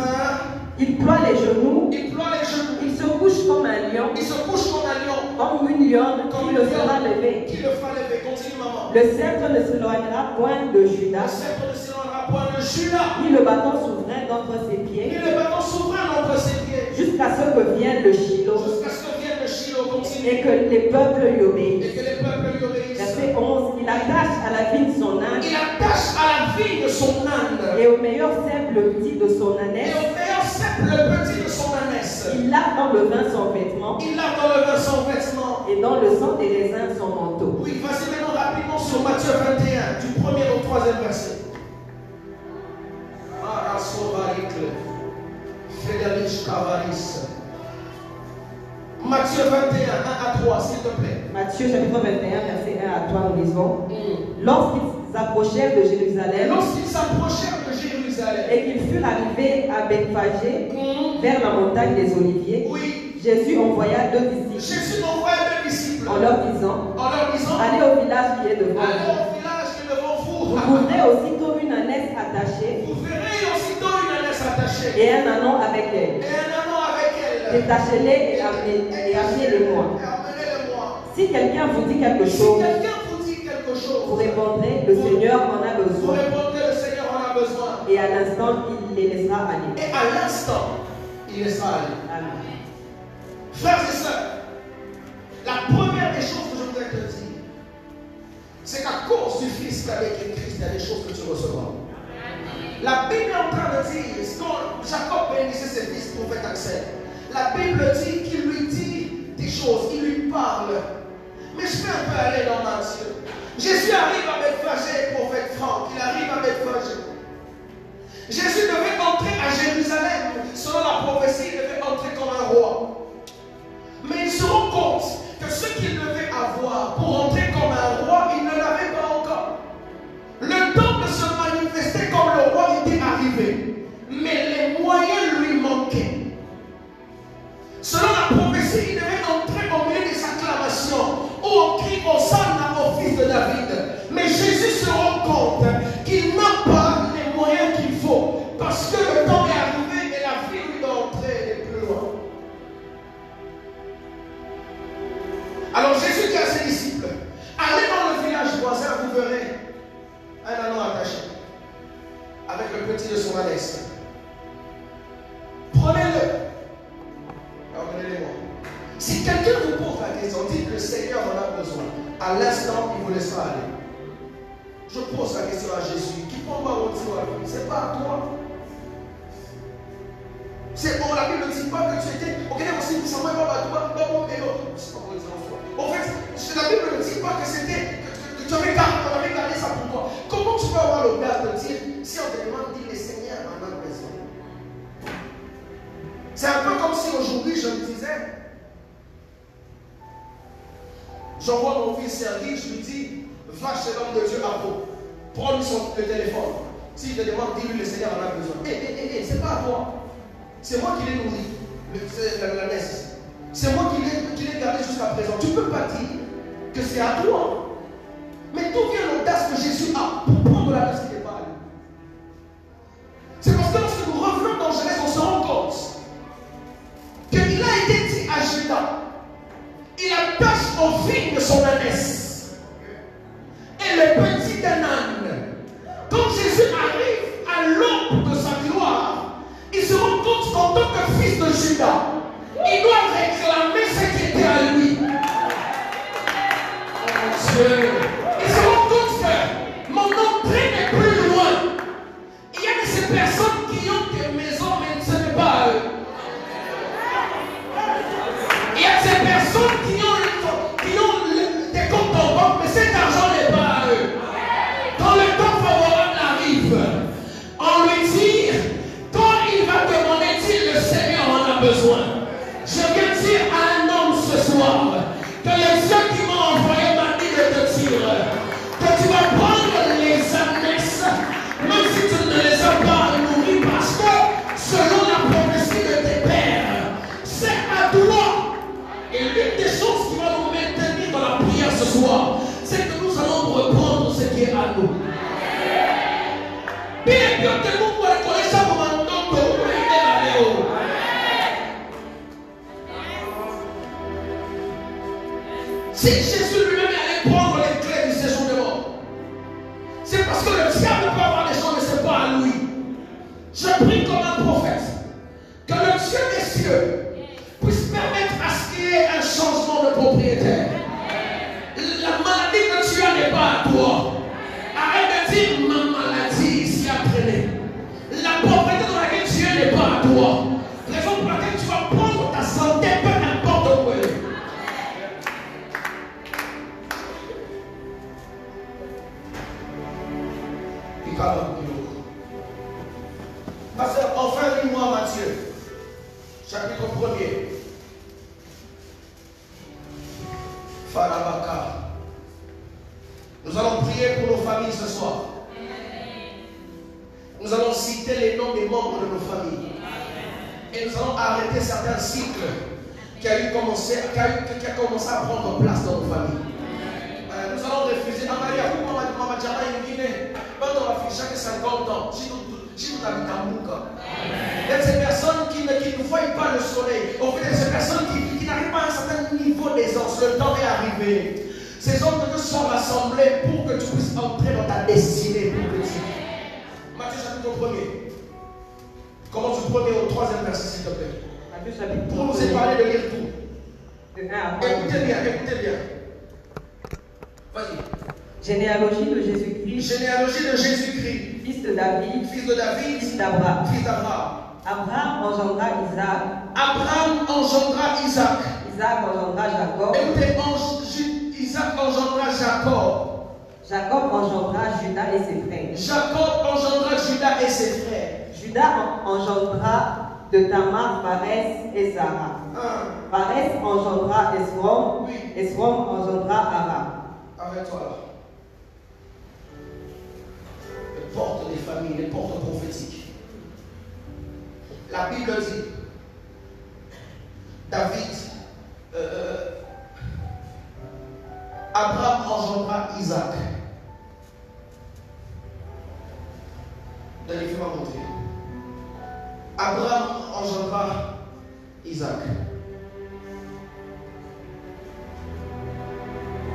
Il ploie les genoux. Il ploie les genoux. Il se couche comme un lion. Il se couche comme un lion. Comme une lionne qui le fera lever. Qui le fera lever. Continue, maman. Le sceptre ne s'éloignera point de Judas. Le sceptre ne s'éloignera point de Judas. Ni le bâton souverain d'entre ses pieds. Ni le bâton souverain d'entre ses pieds. Jusqu'à ce que vienne le Shiloh. Jusqu'à ce que vienne le Shiloh. Continue. Et que les peuples lui obéissent. Et que les peuples lui obéissent. Verset 11. Il attache à la vie de son âne. Il attache à la vie de son âne. Et au meilleur cèpe le petit de son ânesse. Et au meilleur cèpe le petit de son ânesse. Il lave dans le vin son vêtement. Il lave dans le vin son vêtement. Et dans le sang des raisins son manteau. Oui, vas-y maintenant rapidement sur Matthieu 21, du 1er au 3e verset. Matthieu 21, 1 à 3, s'il te plaît. Matthieu chapitre 21, verset 1 à 3, nous lisons. Lorsqu'ils s'approchèrent de Jérusalem, et qu'ils furent arrivés à Bethphagée, vers la montagne des Oliviers, Jésus envoya 2 disciples. En leur disant, allez au village qui est devant vous. Vous trouverez aussitôt une ânesse attachée. Et un ânon avec elle. Détachez-les et amenez-les-moi. Si quelqu'un vous dit quelque chose, vous répondrez, le Seigneur en a besoin. Et à l'instant, il les laissera aller. Et à l'instant, il laissera aller. Amen. Frères et sœurs, La première des choses que je voudrais te dire, c'est qu'à cause du Fils qu'avec Christ, il y a des choses que tu recevras. La Bible est en train de dire, quand Jacob bénissait ses fils, prophète Axel, la Bible dit qu'il lui dit des choses, il lui parle. Mais je vais un peu aller dans Matthieu. Jésus arrive à Bethphagée, prophète Franck, il arrive à Bethphagée. Jésus devait entrer à Jérusalem, selon la prophétie, il devait entrer comme un roi. Mais il se rend compte que ce qu'il devait avoir pour entrer comme un roi, il ne l'avait pas encore. Le temps de se manifester comme le roi était arrivé, mais les moyens lui manquaient. Selon la prophétie, il devait entrer au milieu des acclamations, où on crie Hosanna au fils de David. Mais Jésus se rend compte qu'il n'a pas les moyens qu'il faut, parce que le temps est arrivé et la vie lui doit entrer plus loin. Alors Jésus dit à ses disciples, allez dans le village voisin, vous verrez un anneau attaché avec le petit de son ânesse. Prenez-le. Emmenez-le-moi. Si quelqu'un vous pose la question, dites que le Seigneur en a besoin. À l'instant, il vous laissera aller. Je pose la question à Jésus. Qui prend pas votre vie? C'est pas à toi. C'est bon, la Bible ne dit pas que tu étais. Ok, aussi, ça ne va pas à toi. C'est pas bon, en fait, la Bible ne dit pas que c'était. Que tu avais gardé ça pour toi. Comment tu peux avoir l'audace de dire, si on te demande, dis le Seigneur en a besoin? C'est un peu comme si aujourd'hui je me disais, j'envoie mon fils servir, je lui dis, va chez l'homme de Dieu à Pau, prends-lui le téléphone. S'il te demande, dis-lui le Seigneur en a besoin. C'est pas à toi. C'est moi qui l'ai nourri, la laisse. C'est moi qui l'ai gardé jusqu'à présent. Tu ne peux pas dire que c'est à toi. Mais d'où vient l'audace que Jésus a pour prendre la laisse qui n'est pas à lui? C'est parce que lorsque nous revenons dans Genèse, on se rend compte qu'il a été dit à Judas, il attache au fil de son ânesse et le petit d'un âne. Quand Jésus arrive à l'aube de sa gloire, il se rend compte qu'en tant que fils de Judas, il doit réclamer ce qui était à lui. Oh Dieu. Il se rend compte que mon entrée n'est plus loin. Il y a de ces personnes qui ont des maisons, mais ce n'est pas à eux. Il y a ces personnes qui ont des comptes en banque, mais cet argent n'est pas à eux. Quand le temps favorable arrive, on lui dit, quand il va demander, dit le Seigneur en a besoin. Je viens dire à un homme ce soir que les yeux qui m'ont envoyé m'a dit de te dire que tu vas prendre les annexes, même si tu ne les as pas nourris, parce que selon la prophétie de tes pères, c'est à toi. Et l'une des choses qui va nous maintenir dans la prière ce soir, c'est que nous allons reprendre ce qui est à nous. Bien que nous connaissons ça comme un don que vous pouvez aller haut. Si Jésus lui-même allait prendre les clés du séjour de mort, c'est parce que le diable peut avoir des choses, mais ce n'est pas à lui. Je prie comme un prophète que le Dieu des cieux puisse permettre à ce qu'il y ait un changement de propriétaire. La maladie que tu as n'est pas à toi. Arrête de dire ma maladie ici apprenez. La pauvreté dans laquelle tu es n'est pas à toi. Raison pour laquelle tu vas prendre ta santé, peu importe où elle est. Pasteur, enfin lis-moi Matthieu, chapitre 1er. Farabaka. Nous allons prier pour nos familles ce soir. Nous allons citer les noms des membres de nos familles. Et nous allons arrêter certains cycles qui a commencé à prendre place dans nos familles. Nous allons refuser. Chaque 50 ans, si nous habitons à Mouka. Il y a ces personnes qui ne voient pas le soleil. En fait, il y a ces personnes qui n'arrivent pas à un certain niveau d'aisance. Le temps est arrivé. Ces hommes de Dieu sont rassemblés pour que tu puisses entrer dans ta destinée. Matthieu chapitre 1er. Commence du 1er au 3e verset, s'il te plaît. Pour nous épargner de lire tout. De 1 à 3. Écoutez bien, écoutez bien. Vas-y. Généalogie de Jésus-Christ. Généalogie de Jésus-Christ. Fils de David. Fils de David. Fils d'Abraham. Fils d'Abraham. Abraham engendra Isaac. Abraham engendra Isaac. Isaac engendra Jacob. Écoutez, Isaac engendra Jacob. Jacob engendra Judas et ses frères. Jacob engendra Judas et ses frères. Judas engendra de Tamar, Pharès et Zara. Pharès engendra Esrom. Oui. Esrom engendra Aram. Arrête-toi là. Les portes des familles, les portes prophétiques. La Bible dit, David, Abraham engendra Isaac. D'aller faire monter. Abraham engendra Isaac.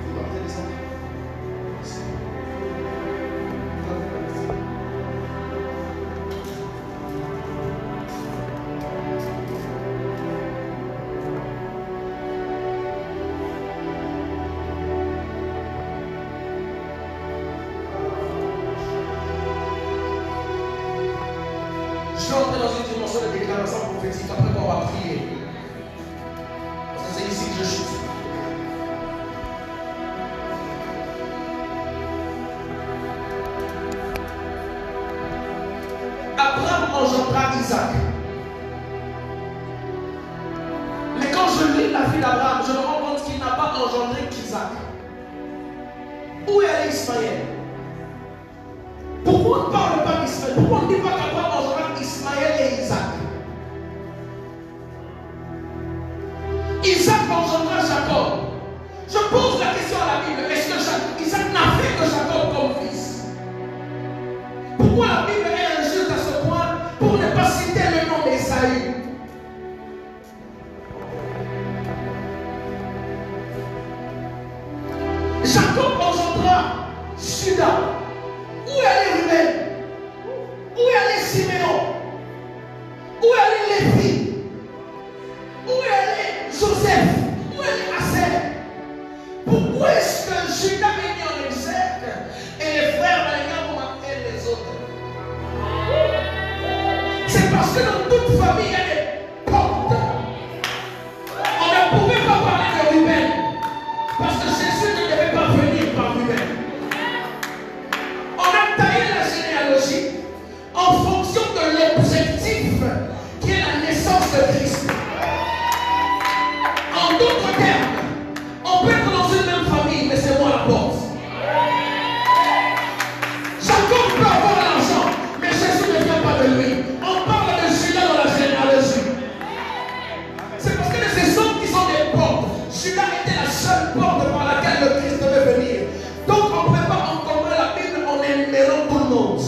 Vous partez descendre. Je vais entrer dans une dimension de déclaration prophétique, après on va prier. Parce que c'est ici que je chute. Abraham engendra Isaac. Mais quand je lis la vie d'Abraham, je me rends compte qu'il n'a pas engendré qu'Isaac. Où est allé Ismaël? Pourquoi on ne parle pas d'Ismaël? Pourquoi on ne dit pas qu'Abraham engendra Ismaël et Isaac? Isaac engendra Jacob. Je pose la question à la Bible, est-ce que Isaac n'a fait que Jacob comme fils? Pourquoi la Bible est injuste à ce point pour ne pas citer le nom d'Ésaü? Jacob engendra Judas. Où est allé Ruben? Où est allé Siméon? Où est allé Lévi? Où est allé Joseph? Où est allé Asser? Pourquoi est-ce que Judas est mis en exergue et les frères Maléga vont appeler les autres? C'est parce que dans toute famille il y a des portes. On ne pouvait pas parler de Ruben parce que Jésus ne devait pas venir par Ruben. On a taillé la généalogie en fonction de l'objectif qui est la naissance de Christ. En d'autres termes, on peut être dans une même famille, mais c'est moi la porte. Jacob peut avoir l'argent, mais Jésus ne vient pas de lui. On parle de Judas dans la généalogie. C'est parce que de ces hommes qui sont des portes, Judas était la seule porte par laquelle le Christ devait venir. Donc on ne peut pas encombrer la Bible en énumérant tout le monde.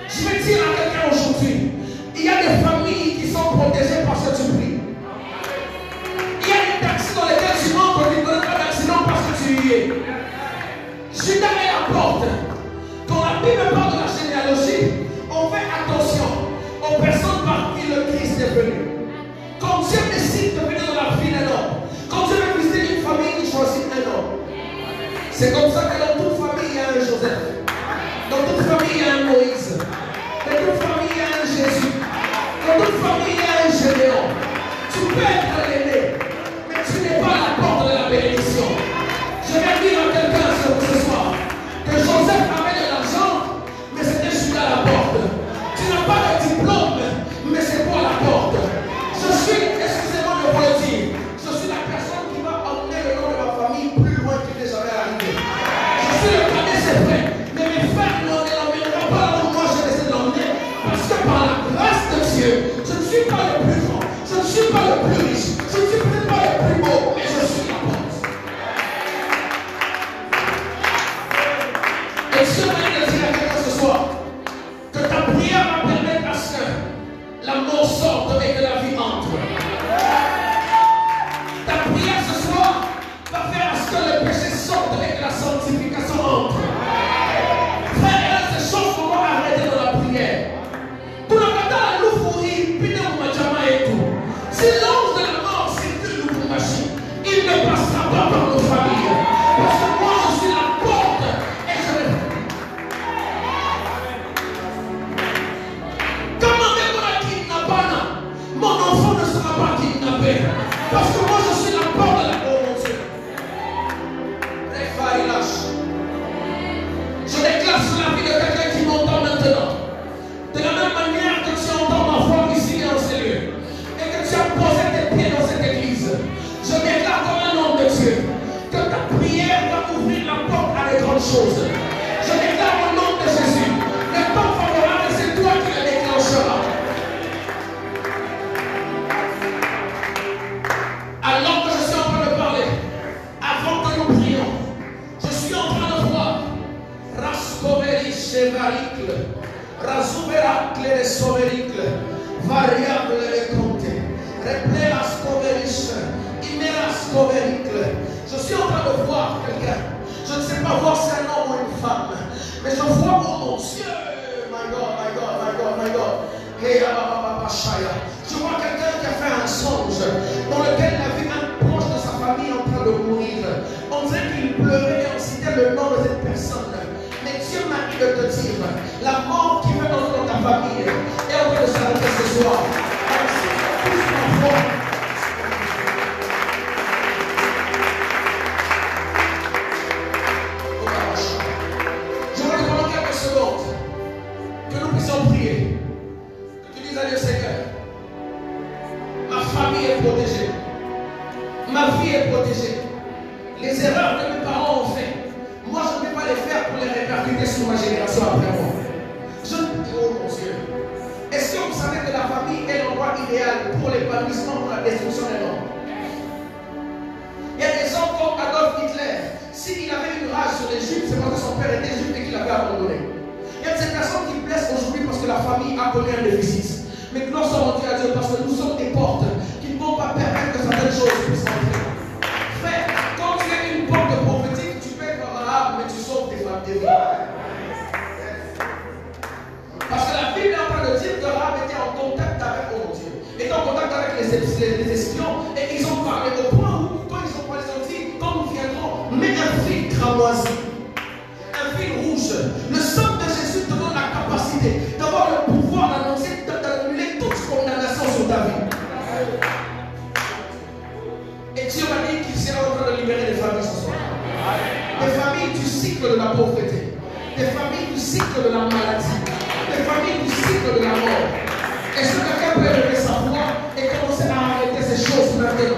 Je vais dire à quelqu'un aujourd'hui, il y a des familles qui sont protégées parce que tu pries. Il y a des taxis dans lesquels tu rentres, tu ne connais pas d'accident parce que tu y es. Judas est la porte. Quand la Bible parle de la généalogie, on fait attention aux personnes par qui le Christ est venu. Quand Dieu décide de venir dans la vie d'un homme, quand Dieu veut visiter une famille, il choisit un homme. C'est comme ça que dans toute famille, il y a un Joseph. Dans toute famille, il y a un Moïse. Dans toute famille, il y a un Jésus. Dans toute famille, il y a un Gédéon. Tu peux être l'aîné, mais tu n'es pas la porte de la bénédiction. Je vais dire à quelqu'un ce soir que Joseph avait de l'argent, mais c'était Judas la porte. Tu n'as pas de diplôme, mais c'est toi la porte. Je suis, excusez-moi de vous le dire, je suis la personne qui va emmener le nom de ma famille plus loin qu'il n'est jamais arrivé. Je suis le cadet, c'est vrai, mais mes frères ne l'emmèneront pas là où moi je vais l'emmener, parce que par la grâce de Dieu, je ne suis pas le plus grand, je ne suis pas le plus riche, je ne suis peut-être pas le plus beau, mais je suis la porte. pas dans nos familles. Parce que moi, je suis la porte et je vais. Comme un démon kidnappé, mon enfant ne sera pas kidnappé. Parce que moi, je suis la porte de la. Oh mon Dieu. Je déclare sur la vie de quelqu'un qui m'entend maintenant. De la même manière que tu entends ma voix ici dans ces lieux. Et que tu as posé tes pieds dans cette église. Je déclare comme un homme de Dieu que ta prière va ouvrir la porte à des grandes choses. Je déclare au nom de Jésus. Le temps favorable, c'est toi qui le déclencheras. Alors que je suis en train de parler, avant que nous prions, je suis en train de voir Rascoveri Chevaricle, Razuveracle et Sovericle, Variable et Comté, Replerascoveriche, Imerascovericle. Je suis en train de voir quelqu'un. Je ne sais pas voir si c'est un homme ou une femme, mais je vois, oh mon Dieu, my God, my God, my God, my God. Hey, je vois quelqu'un qui a fait un songe dans lequel il a vu un proche de sa famille en train de mourir. On dirait qu'il pleurait et on citait le nom de cette personne. Mais Dieu m'a dit de te dire, la mort qui veut dans ta famille est en train de s'arrêter ce soir. Je voudrais pendant quelques secondes que nous puissions prier. Que tu dises à Dieu, Seigneur, ma famille est protégée. Ma vie est protégée. Les erreurs que mes parents ont faites, moi je ne vais pas les faire pour les répercuter sur ma génération après moi. Oh mon Dieu. Est-ce que vous savez que la famille est l'endroit idéal pour l'épanouissement, pour la destruction des hommes? Il y a des hommes comme Adolf Hitler. S'il avait une rage sur les Juifs, c'est parce que son père était juif et qu'il avait abandonné. Il y a ces personnes qui blessent aujourd'hui parce que la famille a connu un déficit. Mais que nous sommes rendus à Dieu parce que nous sommes des portes qui ne vont pas permettre que certaines choses puissent entrer. Frère, quand tu es une porte prophétique, tu peux être arabe, mais tu sauves tes femmes des vies. Parce que la Bible est en train de dire que Rahab était en contact avec, oh mon Dieu, était en contact avec les espions et ils ont parlé au point où, quand ils ont parlé, ils ont dit, quand nous viendrons, mets un fil cramoisi, un fil rouge. Le sang de Jésus te donne la capacité d'avoir le pouvoir d'annoncer, d'annuler toute condamnation sur ta vie. Et Dieu m'a dit qu'il sera en train de libérer les familles ce soir. Des familles du cycle de la pauvreté, des familles du cycle de la maladie, des familles du cycle de la mort. Est-ce que quelqu'un peut lever sa voix et commencer à arrêter ces choses maintenant? Hey,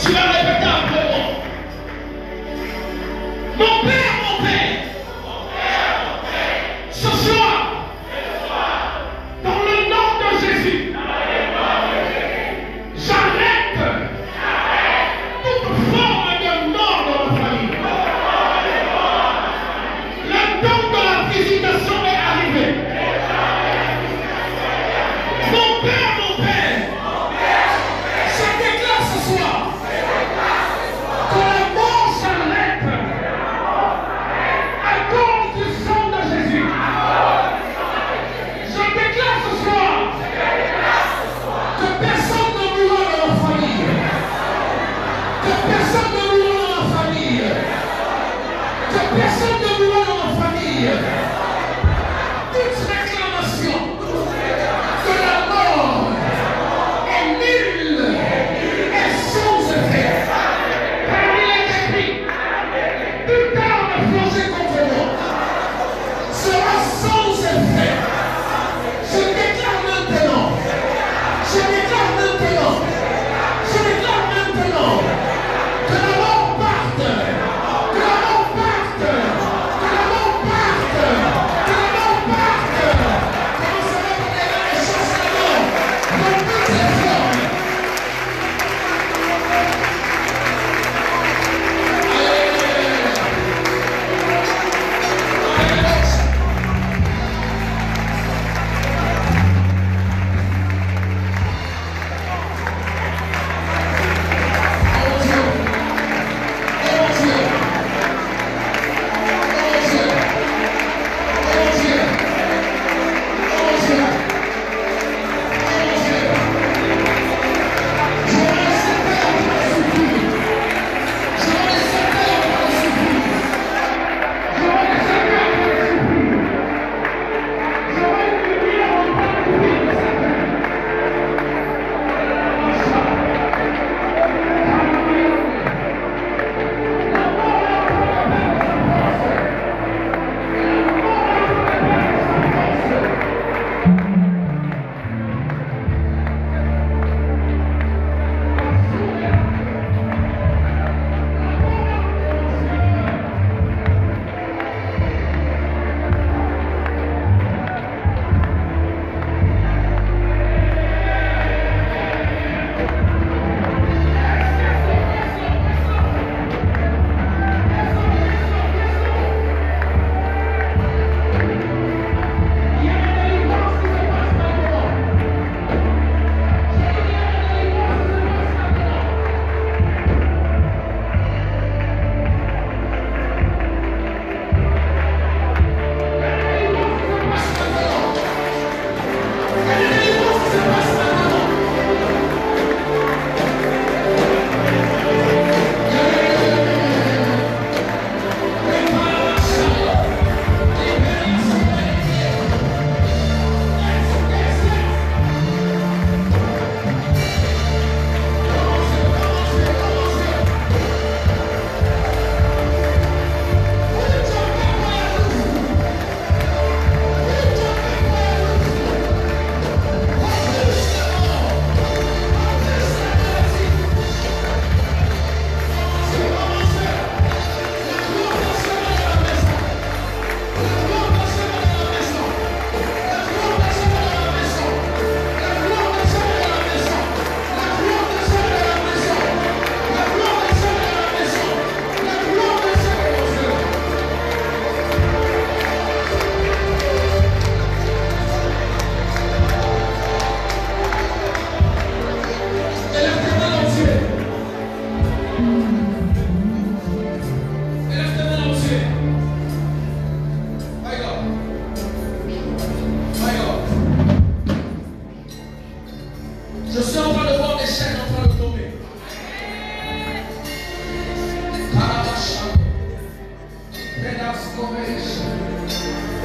Tu vas répéter après moi. Mon Père, ce soir, dans le nom de Jésus, j'arrête toute forme de mort dans ma famille. Le temps de la visitation est arrivé. Mon Père, je déclare ce soir que la mort s'arrête à cause du sang de Jésus. Je déclare ce soir que personne ne mourra dans la famille. Que personne ne mourra dans la famille. Que personne ne mourra dans la famille. Toute réclamation de la mort est nulle et sans effet. Car il est écrit, toute arme plongée contre moi sera sans effet. Je déclare maintenant que la mort parte, que la mort parte, que la mort parte, que la mort parte. Commencez à regarder les choses de la mort, dans toutes ses formes.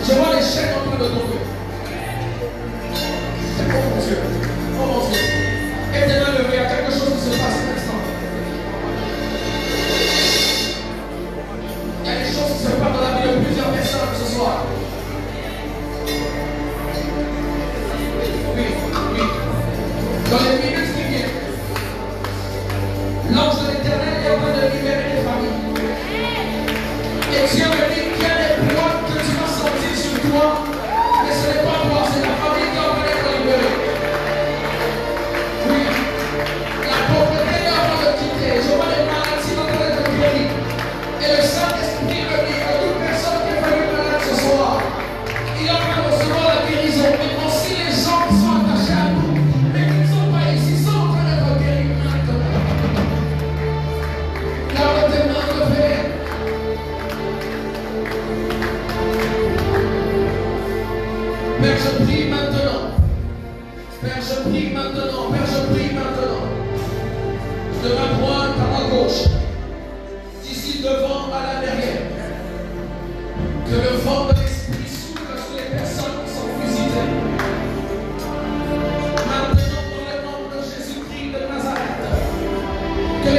Je vois les chaînes en train de tomber. Oh mon Dieu. Oh mon Dieu. Et tes mains levées, il y a quelque chose qui se passe maintenant. Il y a des choses qui se passent dans la vie de plusieurs personnes ce soir. Oui, oui. Dans les minutes qui viennent,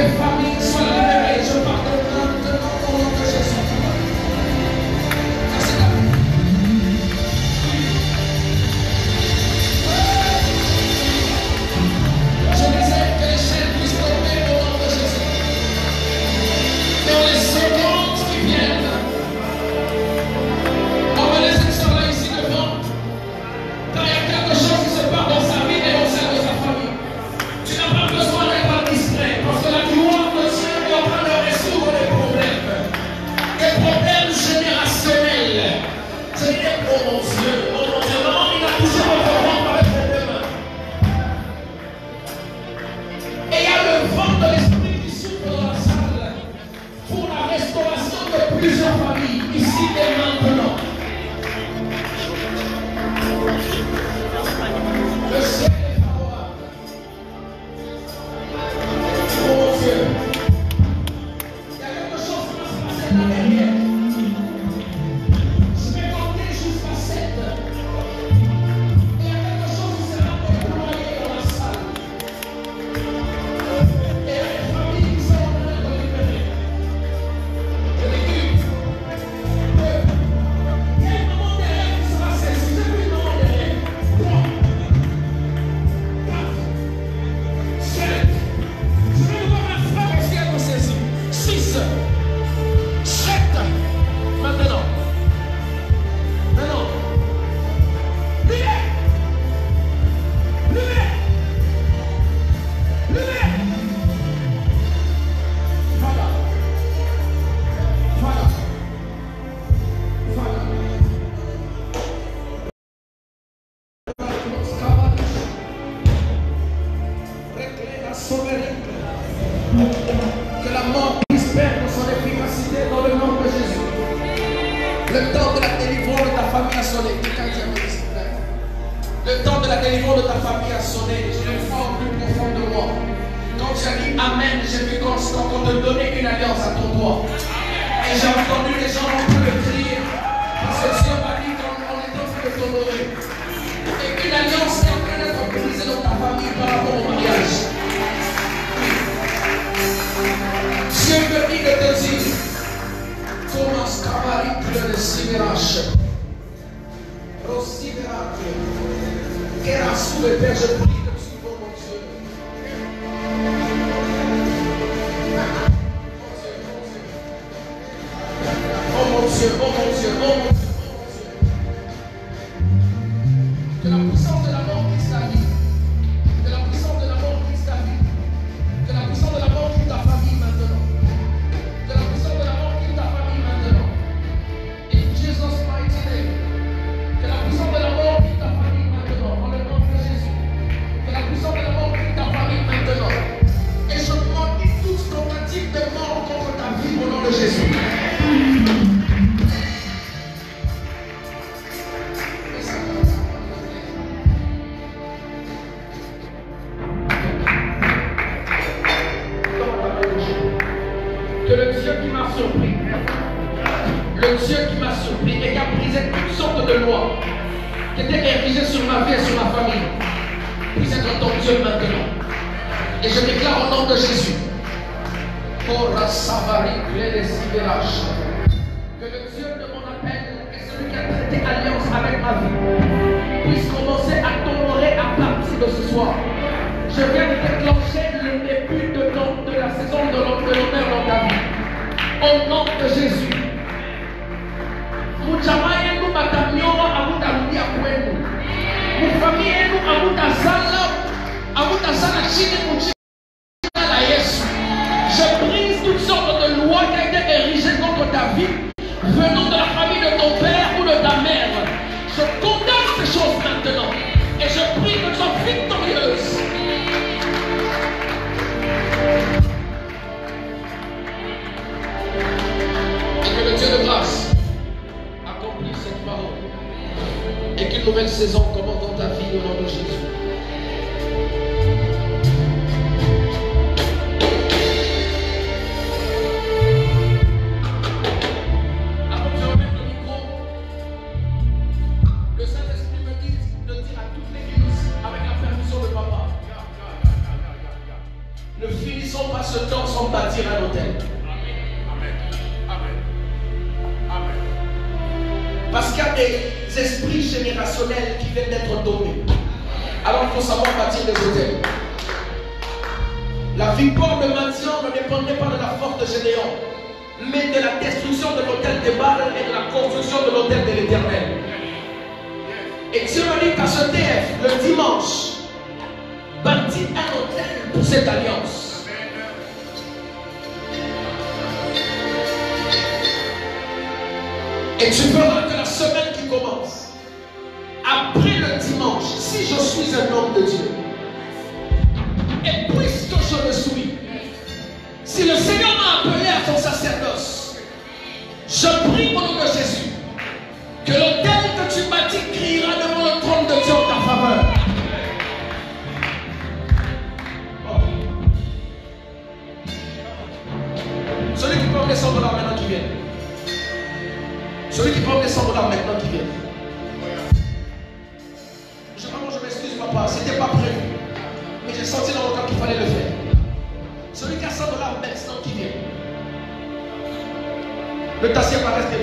familles soient libérées. Je pardonne maintenant au nom de Jésus. Je disais que les chaînes puissent tomber au nom de Jésus. Dans les secondes qui viennent, on va laisser ça là ici devant. Quand il y a quelque chose qui se passe dans sa vie et au sein de sa famille, tu n'as pas besoin d'être distrait parce que la gloire de Dieu est en train de résoudre les problèmes. Des problèmes générationnels. C'est des oh mon Dieu, non, il a toujours un problème avec les deux mains. Et il y a le vent de l'esprit qui souffle dans la salle pour la restauration de plusieurs familles, ici et maintenant. Le ciel est favorable. Oh mon Dieu. Il y a quelque chose qui va se passer là derrière. Je vais compter jusqu'à 7. Il y a quelque chose qui sera déployé dans la salle. Et il y a des familles qui sont en train de libérer. Je l'ai vu. Il y a une maman derrière qui sera saisie. J'ai vu une maman derrière. 3, 4, 7. Je vais vous voir un frère aussi être saisi. 6, 7. Maintenant. Maintenant. Levez. Levez. Levez. Voilà. Voilà. Voilà. Que la mort puisse perdre son efficacité dans le nom de Jésus. Le temps de la délivrance de ta famille a sonné. Quelqu'un dit amen, s'il vous plaît. Le temps de la délivrance de ta famille a sonné. Je le sens au plus profond de moi. Quand tu as dit amen, j'ai vu qu'on te donnait une alliance à ton doigt. Et j'ai entendu les gens en train de crier. Parce que Dieu m'a dit qu'on est en train de t'honorer. Et qu'une alliance est en train d'être brisée dans ta famille par rapport au mariage. Dieu me dit de te dire comment scavaricle de Sibérache. Rosibérache. Qu'era sous le Père, je prie que tu vois mon Dieu. Oh mon Dieu, oh mon Dieu, oh mon Dieu. Que la puissance de la mort quitte ta vie. Que la puissance de la mort quitte ta vie. Que la puissance de la mort quitte ta famille maintenant. Que la puissance de la mort quitte ta famille maintenant. In Jesus' mighty name. Que la puissance de la mort quitte ta famille maintenant. Dans le nom de Jésus. Que la puissance de la mort quitte ta famille maintenant. Et je maudis toute tentative de mort contre ta vie au nom de Jésus. Que le Dieu qui m'a surpris, le Dieu qui m'a surpris et qui a brisé toutes sortes de lois qui étaient érigées sur ma vie et sur ma famille, puisse être ton Dieu maintenant. Et je déclare au nom de Jésus, que le Dieu de mon appel et celui qui a traité alliance avec ma vie puisse commencer à t'honorer à partir de ce soir. Je viens de déclencher le début de la saison de l'honneur dans ta vie. Au nom de Jésus. Mujamaye nous batamiora amuta rudia kwenu. Mufamie nous amuta sala chini mujina la Yesu. Je brise toutes sortes de lois qui ont été érigées contre ta vie, venant de la famille de ton père ou de ta mère. Je condamne ces choses maintenant. Et je prie que tu sois victorieuse. Et que le Dieu de grâce accomplisse cette parole. Et qu'une nouvelle saison commence dans ta vie au nom de Jésus. Avant que je remette le micro, le Saint-Esprit me dit de dire à toute l'église, avec la permission de papa, Ne finissons pas ce temps sans bâtir un hôtel. Parce qu'il y a des esprits générationnels qui viennent d'être dominés. Alors il faut savoir bâtir des hôtels. La victoire de Matthias ne dépendait pas de la force de Gédéon, mais de la destruction de l'hôtel de Baal et de la construction de l'hôtel de l'Éternel. Et Dieu m'a dit qu'à ce TF, le dimanche, bâtit un hôtel pour cette alliance. Et tu verras que la semaine qui commence, après le dimanche, si je suis un homme de Dieu, et puisque je le suis, si le Seigneur m'a appelé à son sacerdoce, je prie au nom de Jésus que l'autel que tu bâtis criera devant le trône de Dieu en ta faveur. Celui qui peut descendre là maintenant qui vient. Celui qui peut descendre là maintenant qui vient. Je m'excuse papa, c'était pas prévu. Mais j'ai senti dans le temps qu'il fallait le faire. Celui qui a ça de là maintenant qui vient. Le tassier va rester où?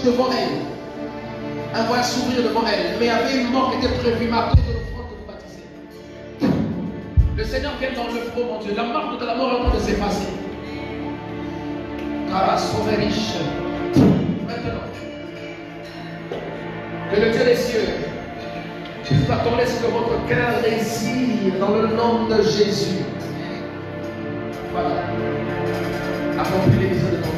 Devant elle, un voyage s'ouvrir devant elle, mais il y avait une mort qui était prévue, mais à cause de l'offrande que vous bâtissez. Le Seigneur vient dans le feu, mon Dieu. La marque de la mort est en train de s'effacer. Maintenant, que le Dieu des cieux puisse accorder ce que votre cœur désire dans le nom de Jésus. Voilà. Accomplis les désirs de ton Père.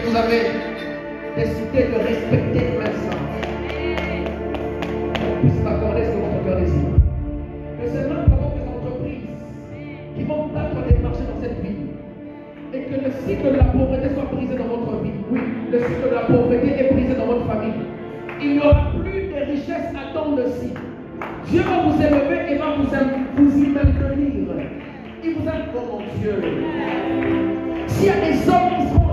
Vous avez décidé de respecter maintenant. Puisse m'accorder ce que votre cœur désire. Que c'est même pour des entreprises qui vont battre des marchés dans cette ville. Et que le cycle de la pauvreté soit brisé dans votre vie. Oui, le cycle de la pauvreté est brisé dans votre famille. Il n'y aura plus de richesses à temps de ci. Dieu va vous élever et va vous y maintenir. Il vous aime pour mon Dieu. S'il y a des hommes qui seront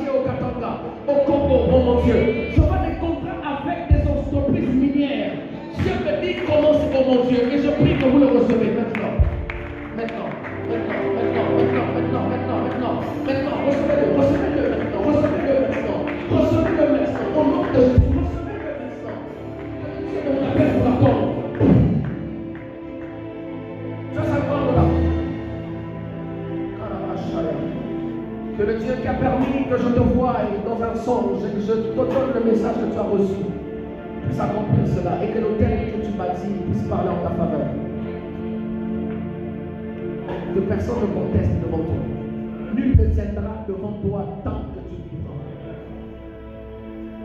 au Katanga, au Congo, oh mon Dieu, je vois des contrats avec des entreprises minières. Dieu me dit commence, oh mon Dieu, et je prie que vous le recevez maintenant. Maintenant, recevez-le maintenant, au nom de Jésus, recevez-le maintenant. Que Dieu nous appelle pour la porte. Tu vas savoir là. Que le Dieu qui a permis que je te voie dans un songe et que je te donne le message que tu as reçu puisse accomplir cela et que l'autel que tu bâtis puisse parler en ta faveur. Que personne ne conteste devant toi. Nul ne tiendra devant toi tant que tu vivras.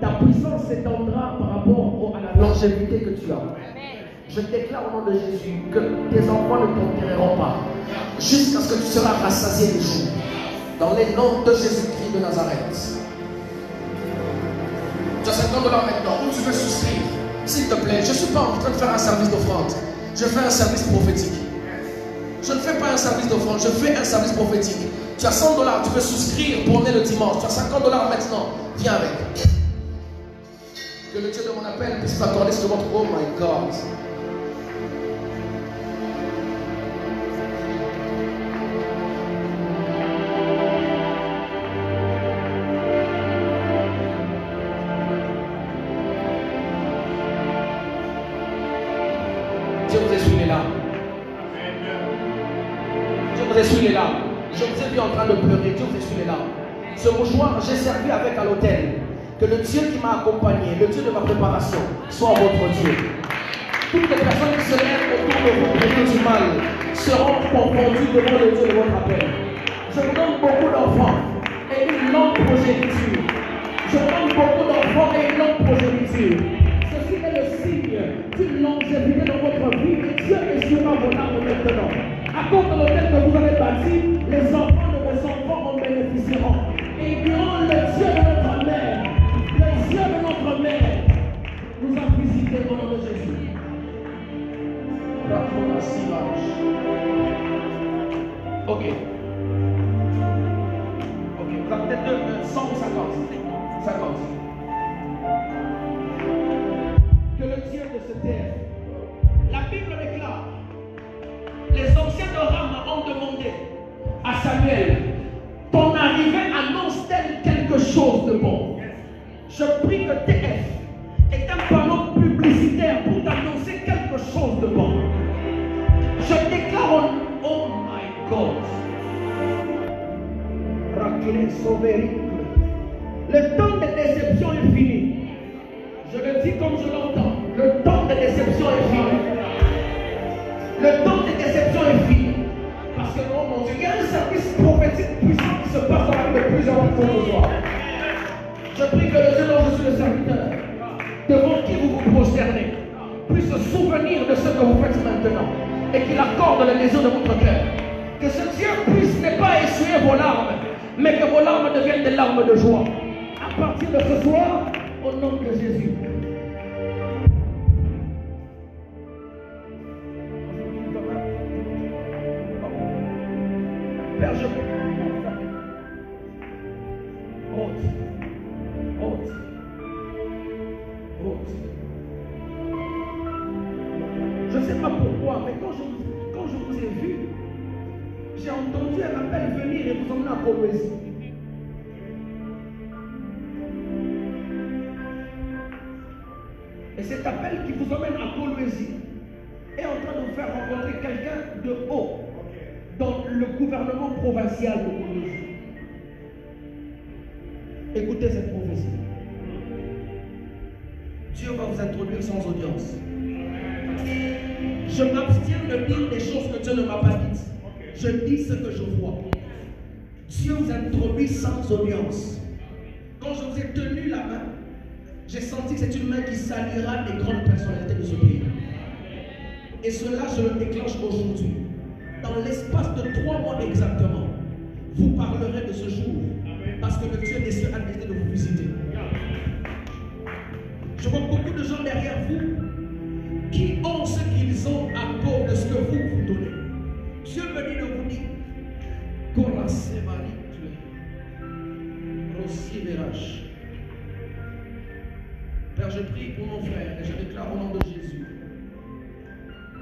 Ta puissance s'étendra par rapport à la longévité que tu as. Je déclare au nom de Jésus que tes enfants ne t'enterreront pas jusqu'à ce que tu seras rassasié du jour. Dans les noms de Jésus-Christ de Nazareth. Tu as 50 $ maintenant. Où tu veux souscrire? S'il te plaît, je ne suis pas en train de faire un service d'offrande. Je fais un service prophétique. Je ne fais pas un service d'offrande, je fais un service prophétique. Tu as 100 $, tu peux souscrire pour venir le dimanche. Tu as 50 $ maintenant. Viens avec. Que le Dieu de mon appel puisse m'accorder ce votre. Oh my God. Dieu vous essuie les larmes. Dieu vous essuie les larmes. Je vous ai vu en train de pleurer. Dieu vous essuie les larmes. Ce mouchoir, j'ai servi avec à l'hôtel. Que le Dieu qui m'a accompagné, le Dieu de ma préparation, soit votre Dieu. Toutes les personnes qui se lèvent autour de vous pour dire du mal seront confondues devant le Dieu de votre appel. Je vous donne beaucoup d'enfants et une longue progéniture. Je demande beaucoup d'enfants et une longue progéniture. Ceci est le signe d'une longévité dans votre vie et Dieu essuiera vos larmes maintenant. À cause de l'hôtel que vous avez bâti, les enfants de vos enfants en bénéficieront. Et durant le Dieu de notre mère, le Dieu de notre mère, nous a visités au nom de Jésus. Ok. Ok, vous avez peut-être 100 ou 50. Que le Dieu de ce terre. La Bible déclare, les anciens de Rama ont demandé à Samuel, ton arrivée annonce-t-elle quelque chose de bon? Je prie que TF est un panneau publicitaire pour t'annoncer quelque chose de bon. Je déclare oh my God. Le temps de déception est fini. Je le dis comme je l'entends. Le temps de déception est fini. Le temps de déception est fini. Parce que non, mon Dieu, il y a un service prophétique puissant qui se passe dans la vie de plusieurs personnes ce soir. Je prie que le Dieu dont je suis le serviteur, devant qui vous vous prosternez, puisse se souvenir de ce que vous faites maintenant et qu'il accorde le désir de votre cœur. Que ce Dieu puisse ne pas essuyer vos larmes, mais que vos larmes deviennent des larmes de joie. À partir de ce soir, au nom de Jésus. Père, je prie. Je ne sais pas pourquoi, mais quand je vous ai vu, j'ai entendu un appel venir et vous emmener à Colombie. Et cet appel qui vous emmène à Colombie est en train de vous faire rencontrer quelqu'un de haut dans le gouvernement provincial de Colombie. Écoutez cette prophétie. Dieu va vous introduire sans audience. Je m'abstiens de dire des choses que Dieu ne m'a pas dites. Je dis ce que je vois. Dieu vous introduit sans audience. Quand je vous ai tenu la main, j'ai senti que c'est une main qui saluera les grandes personnalités de ce pays. Et cela, je le déclenche aujourd'hui. Dans l'espace de 3 mois exactement, vous parlerez de ce jour. Parce que le Dieu des cieux a décidé de vous visiter. Je vois beaucoup de gens derrière vous qui ont ce qu'ils ont à cause de ce que vous vous donnez. Dieu me dit de vous dire, Père, je prie pour mon frère et je déclare au nom de Jésus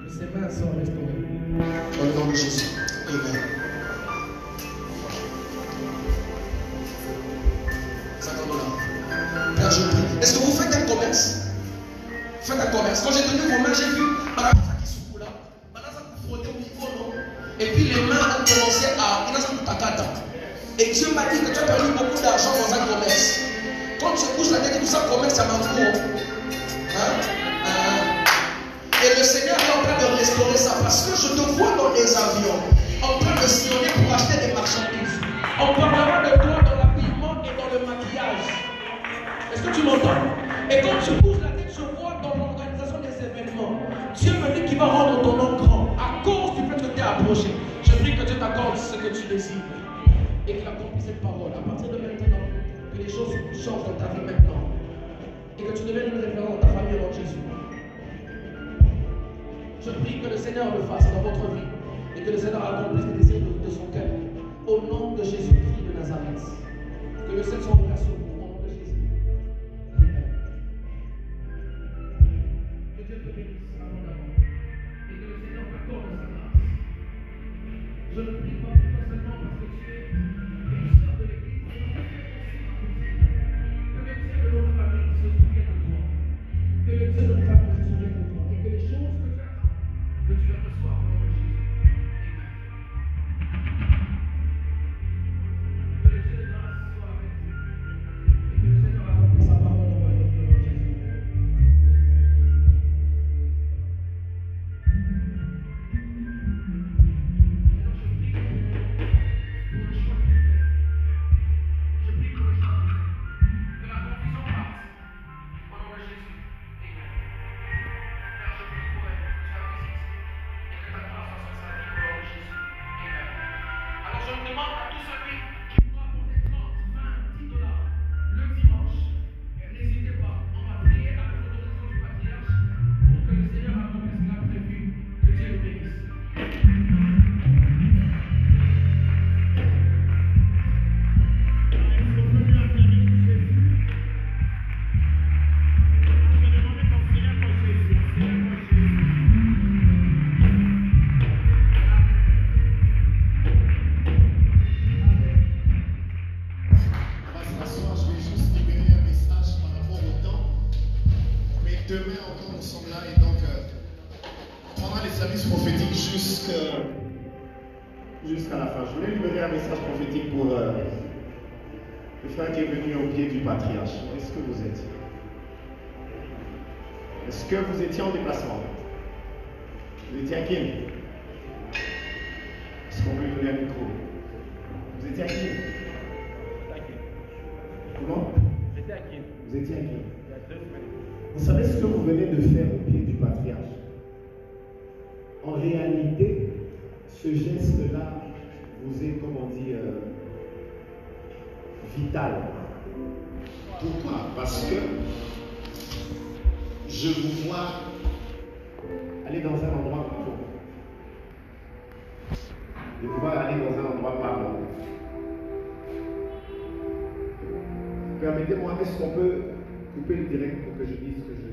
que ses mains sont restaurées. Au nom de Jésus. Amen. Père, je prie. Est-ce que vous faites un commerce? Faites un commerce. Quand j'ai tenu vos mains, j'ai vu Madame qui se là. Madame ça frottait au micro, non? Et puis les mains ont commencé à. Et Dieu m'a dit que tu as perdu beaucoup d'argent dans un commerce. Quand tu bouges la tête, tout ça commerce, ça m'a trop. Et le Seigneur est en train de restaurer ça parce que je te vois dans les avions en train de sillonner pour acheter des marchandises. On parlera de toi dans l'habillement et dans le maquillage. Est-ce que tu m'entends? Et quand tu bouges la tête, je vois dans l'organisation des événements. Dieu me dit qu'il va rendre ton nom grand à cause du fait que tu es approché. Je prie que Dieu t'accorde ce que tu désires et qu'il accomplisse cette parole. À partir de maintenant, que les choses changent dans ta vie maintenant et que tu deviennes une référence dans ta famille au nom de Jésus. Je prie que le Seigneur le fasse dans votre vie et que le Seigneur accomplisse les désirs de son cœur. Au nom de Jésus-Christ de Nazareth. Que le Seigneur soit sur vous. Au nom de Jésus. Amen. Que Dieu te bénisse abondamment. Et que le Seigneur t'accorde sa grâce. Je ne prie pas pour toi seulement parce que tu es une sœur de l'Église. Que le Dieu de notre famille se souvienne de toi. Que le Dieu de notre famille se souvienne de toi. Et que les choses que tu attends, que tu les reçois au nom de Jésus. Que le Dieu de grâce soit avec vous. demain encore nous sommes là et donc pendant les services prophétiques jusqu'à la fin. Je voulais libérer un message prophétique pour le frère qui est venu au pied du patriarche. Est-ce que vous étiez? Est-ce que vous étiez en déplacement? Vous étiez à Kim? Est-ce qu'on peut lui donner un micro? Vous étiez à Kim? Comment? J'étais à Kim. Vous étiez à Kim? Il y a 2 semaines. Vous savez ce que vous venez de faire au pied du patriarche? En réalité, ce geste-là vous est, comme on dit, vital. Pourquoi? Parce que je vous vois aller dans un endroit nouveau. De pouvoir aller dans un endroit pas bon. Permettez-moi, est-ce qu'on peut couper le direct pour que je dise ce que je